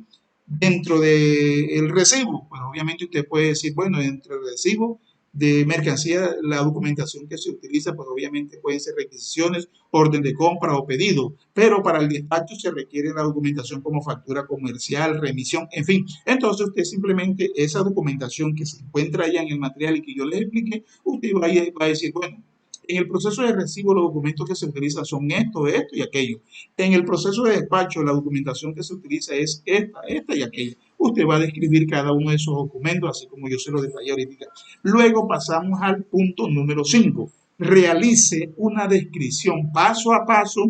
dentro del recibo, pues obviamente usted puede decir, bueno, dentro del recibo de mercancía, la documentación que se utiliza, pues obviamente pueden ser requisiciones, orden de compra o pedido, pero para el despacho se requiere la documentación como factura comercial, remisión, en fin. Entonces usted simplemente esa documentación que se encuentra allá en el material y que yo les expliqué, usted va a decir, bueno, en el proceso de recibo los documentos que se utilizan son esto y aquello. En el proceso de despacho la documentación que se utiliza es esta y aquella. Usted va a describir cada uno de esos documentos, así como yo se lo detallé ahorita. Luego pasamos al punto número 5. Realice una descripción paso a paso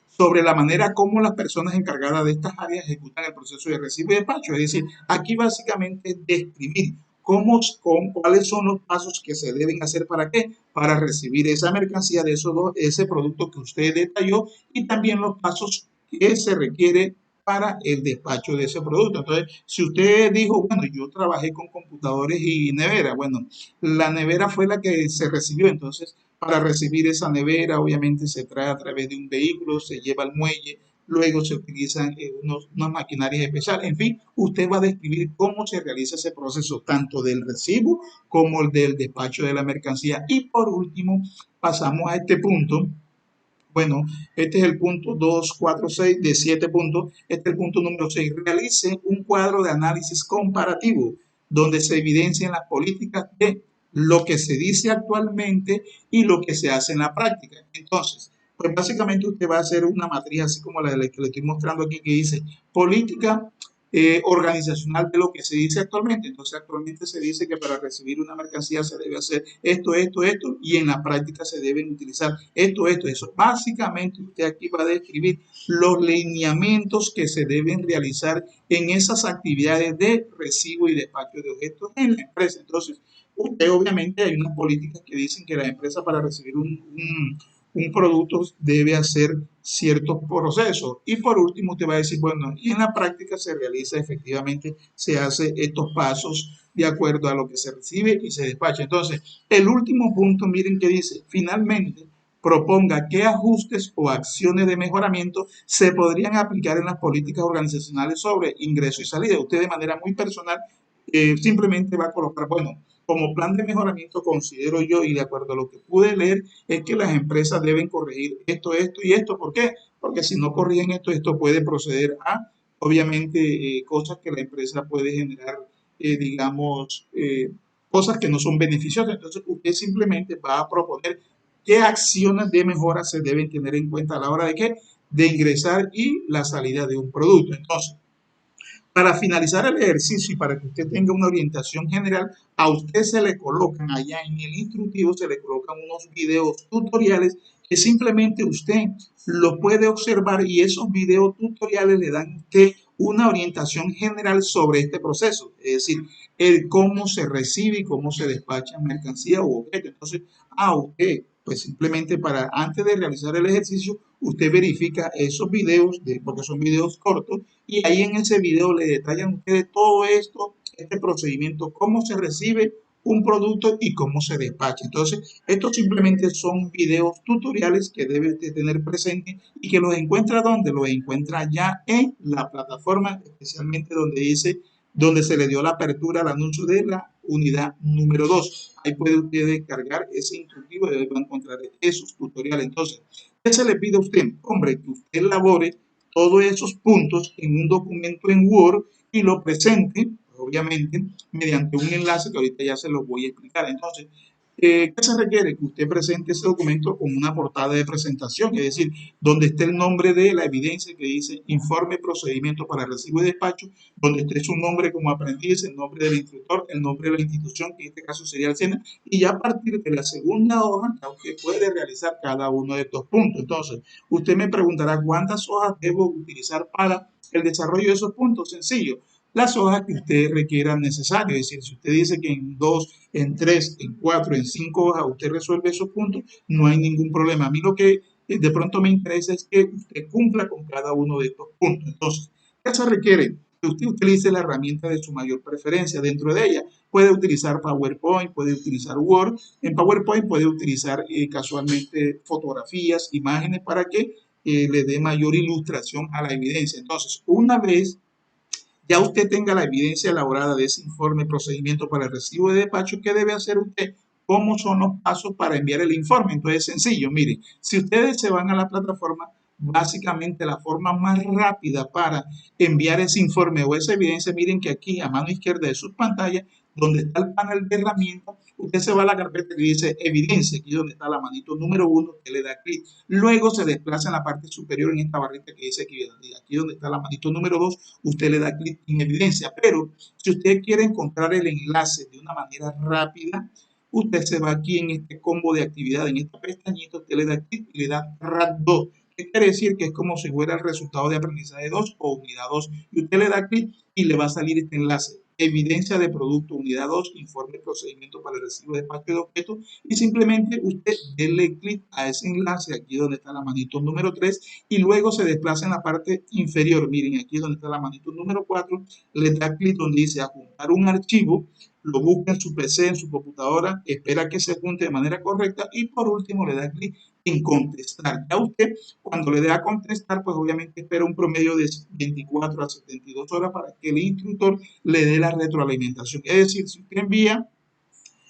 sobre la manera como las personas encargadas de estas áreas ejecutan el proceso de recibo y despacho. Es decir, aquí básicamente es describir cuáles son los pasos que se deben hacer para qué, para recibir esa mercancía de ese producto que usted detalló y también los pasos que se requiere para el despacho de ese producto. Entonces, si usted dijo, bueno, yo trabajé con computadores y nevera, bueno, la nevera fue la que se recibió, entonces para recibir esa nevera, obviamente se trae a través de un vehículo, se lleva al muelle, luego se utilizan unas maquinarias especiales. En fin, usted va a describir cómo se realiza ese proceso, tanto del recibo como el del despacho de la mercancía. Y por último, pasamos a este punto. Bueno, este es el punto 2, 4, 6 de 7 puntos. Este es el punto número 6. Realice un cuadro de análisis comparativo donde se evidencian las políticas de lo que se dice actualmente y lo que se hace en la práctica. Entonces, pues básicamente usted va a hacer una matriz así como la que le estoy mostrando aquí que dice política organizacional de lo que se dice actualmente. Entonces, actualmente se dice que para recibir una mercancía se debe hacer esto, y en la práctica se deben utilizar eso. Básicamente, usted aquí va a describir los lineamientos que se deben realizar en esas actividades de recibo y despacho de objetos en la empresa. Entonces, usted obviamente hay unas políticas que dicen que la empresa para recibir un producto debe hacer ciertos procesos. Y por último, usted va a decir, bueno, y en la práctica se realiza efectivamente, se hace estos pasos de acuerdo a lo que se recibe y se despacha. Entonces, el último punto, miren que dice, finalmente, proponga qué ajustes o acciones de mejoramiento se podrían aplicar en las políticas organizacionales sobre ingreso y salida. Usted de manera muy personal simplemente va a colocar, bueno, como plan de mejoramiento considero yo y de acuerdo a lo que pude leer es que las empresas deben corregir esto y esto. ¿Por qué? Porque si no corrigen esto puede proceder a, obviamente, cosas que la empresa puede generar, digamos, cosas que no son beneficiosas. Entonces, usted simplemente va a proponer qué acciones de mejora se deben tener en cuenta a la hora de qué, de ingresar y la salida de un producto. Entonces, para finalizar el ejercicio y para que usted tenga una orientación general, a usted se le colocan allá en el instructivo, se le colocan unos videos tutoriales que simplemente usted lo puede observar y esos videos tutoriales le dan a usted una orientación general sobre este proceso, es decir, el cómo se recibe y cómo se despacha mercancía o objeto. Entonces, a usted, pues simplemente para antes de realizar el ejercicio, usted verifica esos videos, porque son videos cortos, y ahí en ese video le detallan ustedes todo esto, este procedimiento, cómo se recibe un producto y cómo se despacha. Entonces, estos simplemente son videos tutoriales que debe de tener presente y que los encuentra donde los encuentra ya en la plataforma, especialmente donde dice, donde se le dio la apertura al anuncio de la unidad número 2. Ahí puede usted descargar ese instructivo y ahí va a encontrar esos tutoriales. Entonces, ¿qué se le pide a usted? Hombre, que usted elabore todos esos puntos en un documento en Word y lo presente, obviamente, mediante un enlace que ahorita ya se los voy a explicar. Entonces, ¿qué se requiere? Que usted presente ese documento con una portada de presentación, es decir, donde esté el nombre de la evidencia que dice informe procedimiento para recibo y despacho, donde esté su nombre como aprendiz, el nombre del instructor, el nombre de la institución, que en este caso sería el SENA, y ya a partir de la segunda hoja, ya usted puede realizar cada uno de estos puntos. Entonces, usted me preguntará cuántas hojas debo utilizar para el desarrollo de esos puntos. Sencillo, las hojas que usted requiera necesario. Es decir, si usted dice que en 2, en 3, en 4, en 5 hojas usted resuelve esos puntos, no hay ningún problema. A mí lo que de pronto me interesa es que usted cumpla con cada uno de estos puntos. Entonces, ¿qué se requiere? que usted utilice la herramienta de su mayor preferencia. Dentro de ella puede utilizar PowerPoint, puede utilizar Word. En PowerPoint puede utilizar casualmente fotografías, imágenes para que le dé mayor ilustración a la evidencia. Entonces, una vez ya usted tenga la evidencia elaborada de ese informe, procedimiento para el recibo de despacho, ¿qué debe hacer usted? ¿Cómo son los pasos para enviar el informe? Entonces es sencillo, miren, si ustedes se van a la plataforma, básicamente la forma más rápida para enviar ese informe o esa evidencia, miren que aquí a mano izquierda de su pantalla, donde está el panel de herramientas, usted se va a la carpeta que dice evidencia, aquí donde está la manito número 1, usted le da clic. Luego se desplaza en la parte superior en esta barrita que dice aquí donde está la manito número 2, usted le da clic en evidencia. Pero si usted quiere encontrar el enlace de una manera rápida, usted se va aquí en este combo de actividad, en esta pestañita, usted le da clic y le da RAT 2. ¿Qué quiere decir? Que es como si fuera el resultado de aprendizaje 2 o unidad 2. Y usted le da clic y le va a salir este enlace. Evidencia de producto, unidad 2, informe de procedimiento para el recibo de despacho de objetos. Y simplemente usted dele clic a ese enlace, aquí donde está la manito número 3, y luego se desplaza en la parte inferior. Miren, aquí donde está la manito número 4, le da clic donde dice adjuntar un archivo, lo busca en su PC, en su computadora, espera que se junte de manera correcta y por último le da clic en contestar. Ya usted, cuando le dé a contestar, pues obviamente espera un promedio de 24 a 72 horas para que el instructor le dé la retroalimentación. Es decir, si usted envía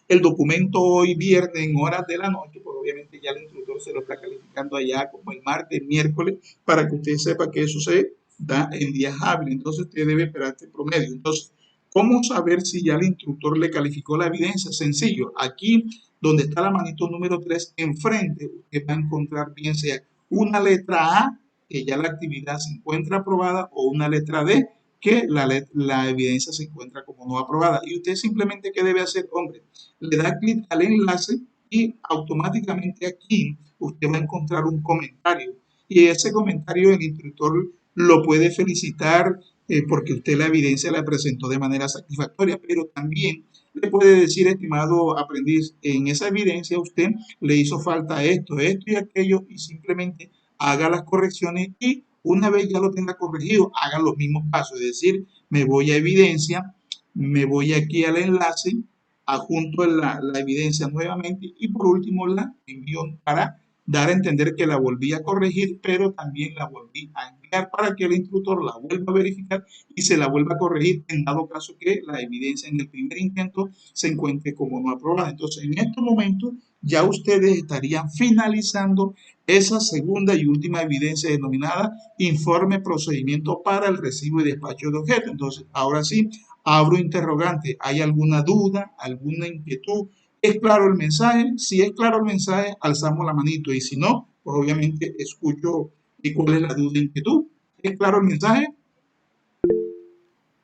el documento hoy viernes en horas de la noche, pues obviamente ya el instructor se lo está calificando allá como el martes, miércoles, para que usted sepa que eso se da en días hábiles. Entonces usted debe esperar este promedio. Entonces, ¿cómo saber si ya el instructor le calificó la evidencia? Sencillo. Aquí, donde está la manito número 3, enfrente, usted va a encontrar bien sea una letra A, que ya la actividad se encuentra aprobada, o una letra D, que la evidencia se encuentra como no aprobada. Y usted simplemente, ¿qué debe hacer? Hombre, le da clic al enlace y automáticamente aquí usted va a encontrar un comentario. Y ese comentario el instructor lo puede felicitar porque usted la evidencia la presentó de manera satisfactoria, pero también le puede decir, estimado aprendiz, en esa evidencia usted le hizo falta esto, esto y aquello, y simplemente haga las correcciones y una vez ya lo tenga corregido, haga los mismos pasos, es decir, me voy a evidencia, me voy aquí al enlace, adjunto la evidencia nuevamente y por último la envío para dar a entender que la volví a corregir, pero también la volví a enviar para que el instructor la vuelva a verificar y se la vuelva a corregir en dado caso que la evidencia en el primer intento se encuentre como no aprobada. Entonces, en estos momentos ya ustedes estarían finalizando esa segunda y última evidencia denominada informe procedimiento para el recibo y despacho de objetos. Entonces, ahora sí, abro interrogante. ¿Hay alguna duda, alguna inquietud? ¿Es claro el mensaje? Si es claro el mensaje, alzamos la manito. Y si no, pues obviamente escucho cuál es la duda e inquietud. ¿Es claro el mensaje?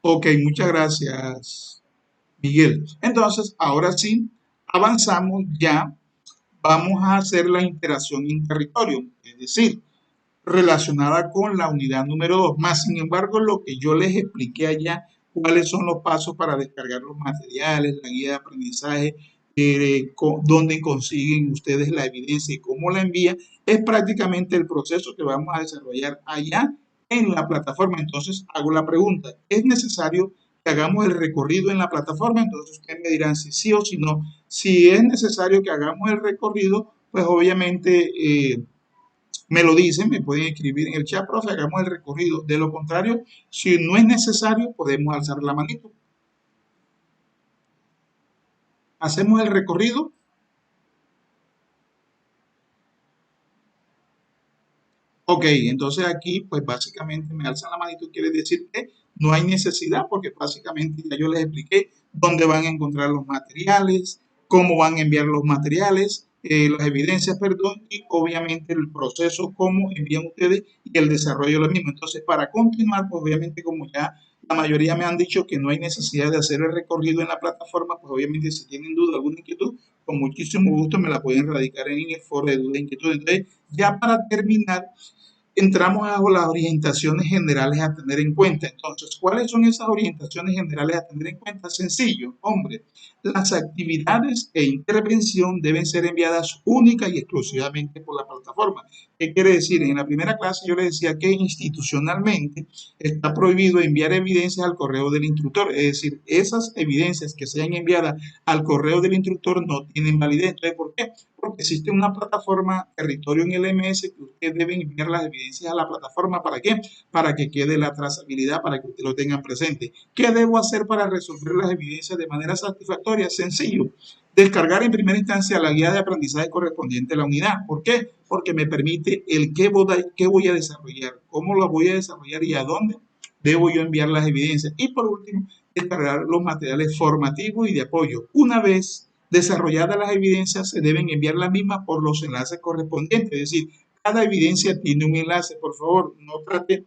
Ok, muchas gracias, Miguel. Entonces, ahora sí, avanzamos ya. Vamos a hacer la interacción interterritorio, es decir, relacionada con la unidad número 2. Más sin embargo, lo que yo les expliqué allá, cuáles son los pasos para descargar los materiales, la guía de aprendizaje, dónde consiguen ustedes la evidencia y cómo la envían, es prácticamente el proceso que vamos a desarrollar allá en la plataforma. Entonces, hago la pregunta, ¿es necesario que hagamos el recorrido en la plataforma? Entonces, ustedes me dirán si sí o si no. Si es necesario que hagamos el recorrido, pues obviamente me lo dicen, me pueden escribir en el chat, profe, hagamos el recorrido. De lo contrario, si no es necesario, podemos alzar la manito. Hacemos el recorrido. Ok, entonces aquí, pues básicamente me alzan la manito, quiere decir que no hay necesidad, porque básicamente ya yo les expliqué dónde van a encontrar los materiales, cómo van a enviar los materiales, las evidencias, perdón, y obviamente el proceso, cómo envían ustedes y el desarrollo de lo mismo. Entonces, para continuar, pues obviamente como ya la mayoría me han dicho que no hay necesidad de hacer el recorrido en la plataforma, pues obviamente si tienen duda, alguna inquietud, con muchísimo gusto me la pueden radicar en el foro de duda e inquietud. Entonces, ya para terminar, entramos a las orientaciones generales a tener en cuenta. Entonces, ¿cuáles son esas orientaciones generales a tener en cuenta? Sencillo, hombre, las actividades e intervención deben ser enviadas única y exclusivamente por la plataforma. ¿Qué quiere decir? En la primera clase yo le decía que institucionalmente está prohibido enviar evidencias al correo del instructor, es decir, esas evidencias que sean enviadas al correo del instructor no tienen validez. Entonces, ¿por qué? Porque existe una plataforma territorio en el MS que usted debe enviar las evidencias a la plataforma. ¿Para qué? Para que quede la trazabilidad, para que usted lo tenga presente. ¿Qué debo hacer para resolver las evidencias de manera satisfactoria? Sencillo. Descargar en primera instancia la guía de aprendizaje correspondiente a la unidad. ¿Por qué? Porque me permite el qué voy a desarrollar, cómo lo voy a desarrollar y a dónde debo yo enviar las evidencias. Y por último, descargar los materiales formativos y de apoyo. Una vez desarrolladas las evidencias, se deben enviar las mismas por los enlaces correspondientes. Es decir, cada evidencia tiene un enlace. Por favor, no trate,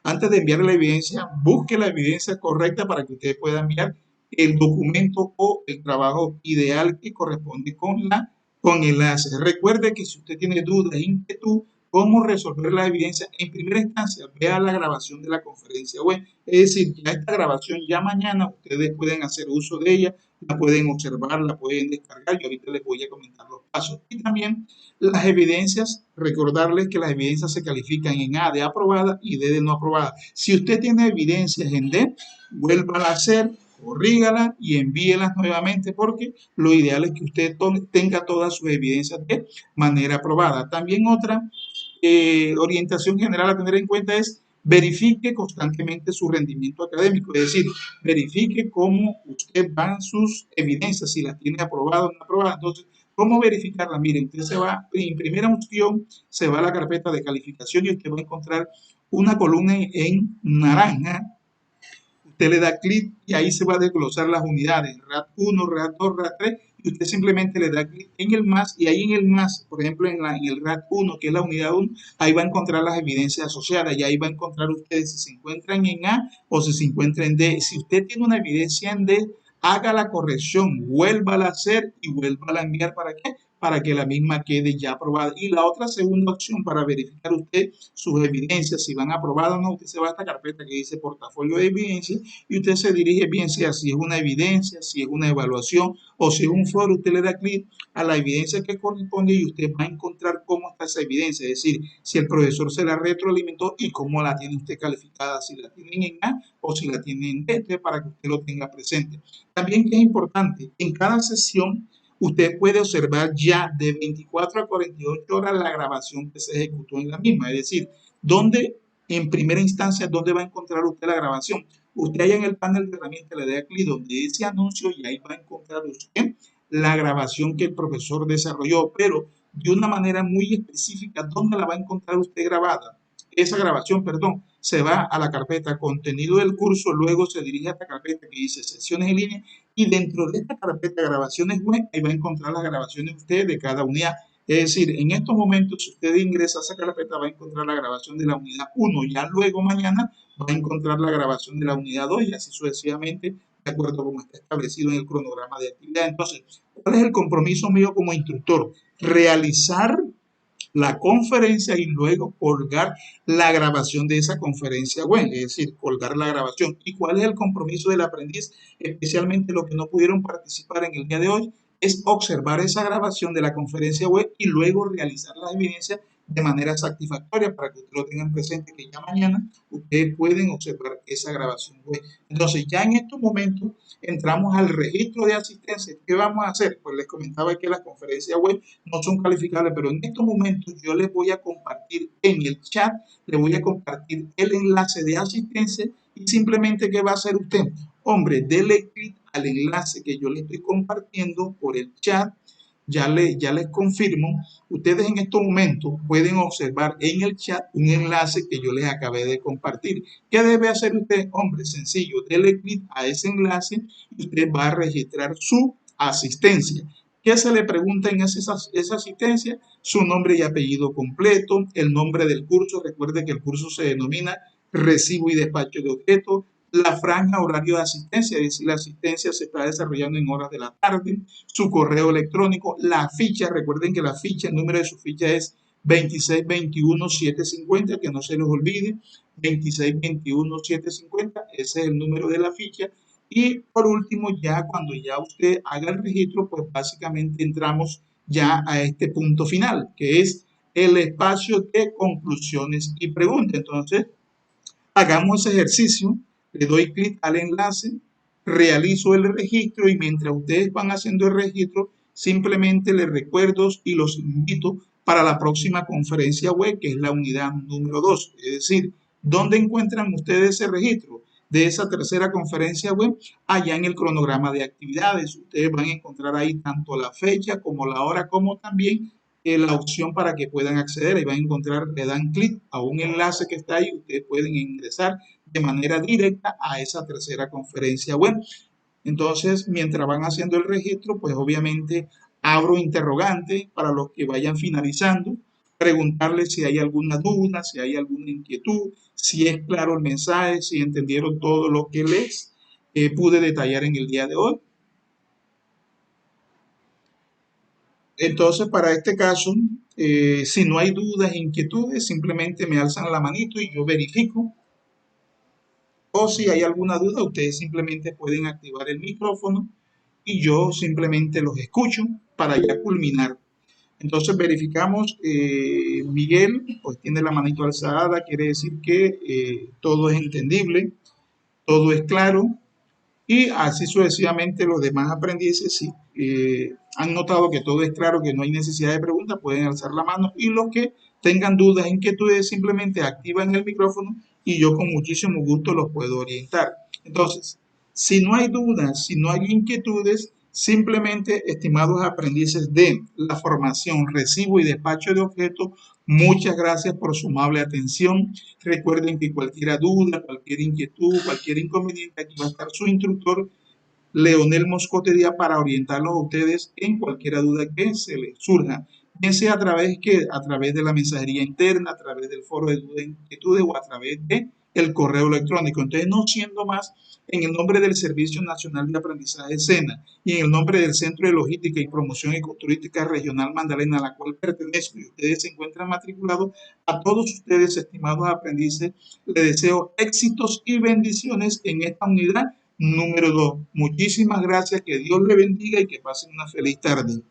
antes de enviar la evidencia, busque la evidencia correcta para que usted pueda enviar el documento o el trabajo ideal que corresponde con enlace. Recuerde que si usted tiene dudas, inquietud, cómo resolver la evidencia, en primera instancia, vea la grabación de la conferencia web. Es decir, ya esta grabación, ya mañana ustedes pueden hacer uso de ella, la pueden observar, la pueden descargar y ahorita les voy a comentar los pasos. Y también las evidencias, recordarles que las evidencias se califican en A de aprobada y D de no aprobada. Si usted tiene evidencias en D, vuélvala a hacer, corrígala y envíelas nuevamente porque lo ideal es que usted tenga todas sus evidencias de manera aprobada. También otra orientación general a tener en cuenta es verifique constantemente su rendimiento académico, es decir, verifique cómo usted va sus evidencias, si las tiene aprobadas o no aprobadas. Entonces, ¿cómo verificarla? Miren, usted se va, en primera opción, se va a la carpeta de calificación y usted va a encontrar una columna en naranja. Usted le da clic y ahí se va a desglosar las unidades, RAT 1, RAT 2, RAT 3, y usted simplemente le da clic en el más, y ahí en el más, por ejemplo, en el RAT 1, que es la unidad 1, ahí va a encontrar las evidencias asociadas, y ahí va a encontrar ustedes si se encuentran en A o si se encuentran en D. Si usted tiene una evidencia en D, haga la corrección, vuélvala a hacer y vuélvala a enviar. ¿Para qué? Para que la misma quede ya aprobada. Y la otra segunda opción para verificar usted sus evidencias, si van aprobadas o no, usted se va a esta carpeta que dice portafolio de evidencias y usted se dirige bien sea si es una evidencia, si es una evaluación o si es un foro, usted le da clic a la evidencia que corresponde y usted va a encontrar cómo está esa evidencia, es decir, si el profesor se la retroalimentó y cómo la tiene usted calificada, si la tienen en A o si la tienen en D, para que usted lo tenga presente. También que es importante, en cada sesión usted puede observar ya de 24 a 48 horas la grabación que se ejecutó en la misma, es decir, dónde en primera instancia, ¿dónde va a encontrar usted la grabación? Usted allá en el panel de herramientas le da clic donde dice anuncio y ahí va a encontrar usted la grabación que el profesor desarrolló, pero de una manera muy específica. ¿Dónde la va a encontrar usted grabada? Esa grabación, perdón, se va a la carpeta contenido del curso, luego se dirige a esta carpeta que dice sesiones en línea y dentro de esta carpeta grabaciones web, ahí va a encontrar las grabaciones de usted de cada unidad. Es decir, en estos momentos, si usted ingresa a esa carpeta, va a encontrar la grabación de la unidad 1. Ya luego mañana va a encontrar la grabación de la unidad 2 y así sucesivamente, de acuerdo con como está establecido en el cronograma de actividad. Entonces, ¿cuál es el compromiso mío como instructor? Realizar la conferencia y luego colgar la grabación de esa conferencia web, es decir, colgar la grabación. ¿Y cuál es el compromiso del aprendiz? Especialmente los que no pudieron participar en el día de hoy, es observar esa grabación de la conferencia web y luego realizar las evidencias de manera satisfactoria para que ustedes lo tengan presente, que ya mañana ustedes pueden observar esa grabación web. Entonces, ya en estos momentos entramos al registro de asistencia. ¿Qué vamos a hacer? Pues les comentaba que las conferencias web no son calificables, pero en estos momentos yo les voy a compartir en el chat, les voy a compartir el enlace de asistencia y simplemente ¿qué va a hacer usted? Hombre, dele clic al enlace que yo le estoy compartiendo por el chat. Ya les confirmo, ustedes en estos momentos pueden observar en el chat un enlace que yo les acabé de compartir. ¿Qué debe hacer usted? Hombre, sencillo, dele clic a ese enlace y usted va a registrar su asistencia. ¿Qué se le pregunta en esa asistencia? Su nombre y apellido completo, el nombre del curso. Recuerde que el curso se denomina Recibo y Despacho de Objetos, la franja horario de asistencia, es decir, la asistencia se está desarrollando en horas de la tarde, su correo electrónico, la ficha. Recuerden que la ficha, el número de su ficha es 2621-750, que no se les olvide, 2621-750, ese es el número de la ficha. Y por último, ya cuando ya usted haga el registro, pues básicamente entramos ya a este punto final, que es el espacio de conclusiones y preguntas. Entonces, hagamos ese ejercicio, le doy clic al enlace, realizo el registro y mientras ustedes van haciendo el registro, simplemente les recuerdo y los invito para la próxima conferencia web, que es la unidad número 2. Es decir, ¿dónde encuentran ustedes ese registro de esa tercera conferencia web? Allá en el cronograma de actividades. Ustedes van a encontrar ahí tanto la fecha como la hora, como también la opción para que puedan acceder. Y van a encontrar, le dan clic a un enlace que está ahí, ustedes pueden ingresar de manera directa a esa tercera conferencia web. Entonces, mientras van haciendo el registro, pues obviamente abro interrogantes para los que vayan finalizando, preguntarles si hay alguna duda, si hay alguna inquietud, si es claro el mensaje, si entendieron todo lo que les pude detallar en el día de hoy. Entonces, para este caso, si no hay dudas e inquietudes, simplemente me alzan la manito y yo verifico. O si hay alguna duda, ustedes simplemente pueden activar el micrófono y yo simplemente los escucho para ya culminar. Entonces verificamos, Miguel, pues tiene la manito alzada, quiere decir que todo es entendible, todo es claro. Y así sucesivamente los demás aprendices, si han notado que todo es claro, que no hay necesidad de preguntas, pueden alzar la mano. Y los que tengan dudas, inquietudes, simplemente activan el micrófono y yo con muchísimo gusto los puedo orientar. Entonces, si no hay dudas, si no hay inquietudes, simplemente, estimados aprendices de la formación, recibo y despacho de objetos, muchas gracias por su amable atención. Recuerden que cualquier duda, cualquier inquietud, cualquier inconveniente, aquí va a estar su instructor, Leonel Moscote Díaz, para orientarlos a ustedes en cualquier duda que se les surja, bien sea a través de la mensajería interna, a través del foro de dudas e inquietudes o a través de el correo electrónico. Entonces, no siendo más, en el nombre del Servicio Nacional de Aprendizaje SENA y en el nombre del Centro de Logística y Promoción Ecoturística Regional Magdalena, a la cual pertenezco y ustedes se encuentran matriculados, a todos ustedes, estimados aprendices, les deseo éxitos y bendiciones en esta unidad número 2. Muchísimas gracias, que Dios le bendiga y que pasen una feliz tarde.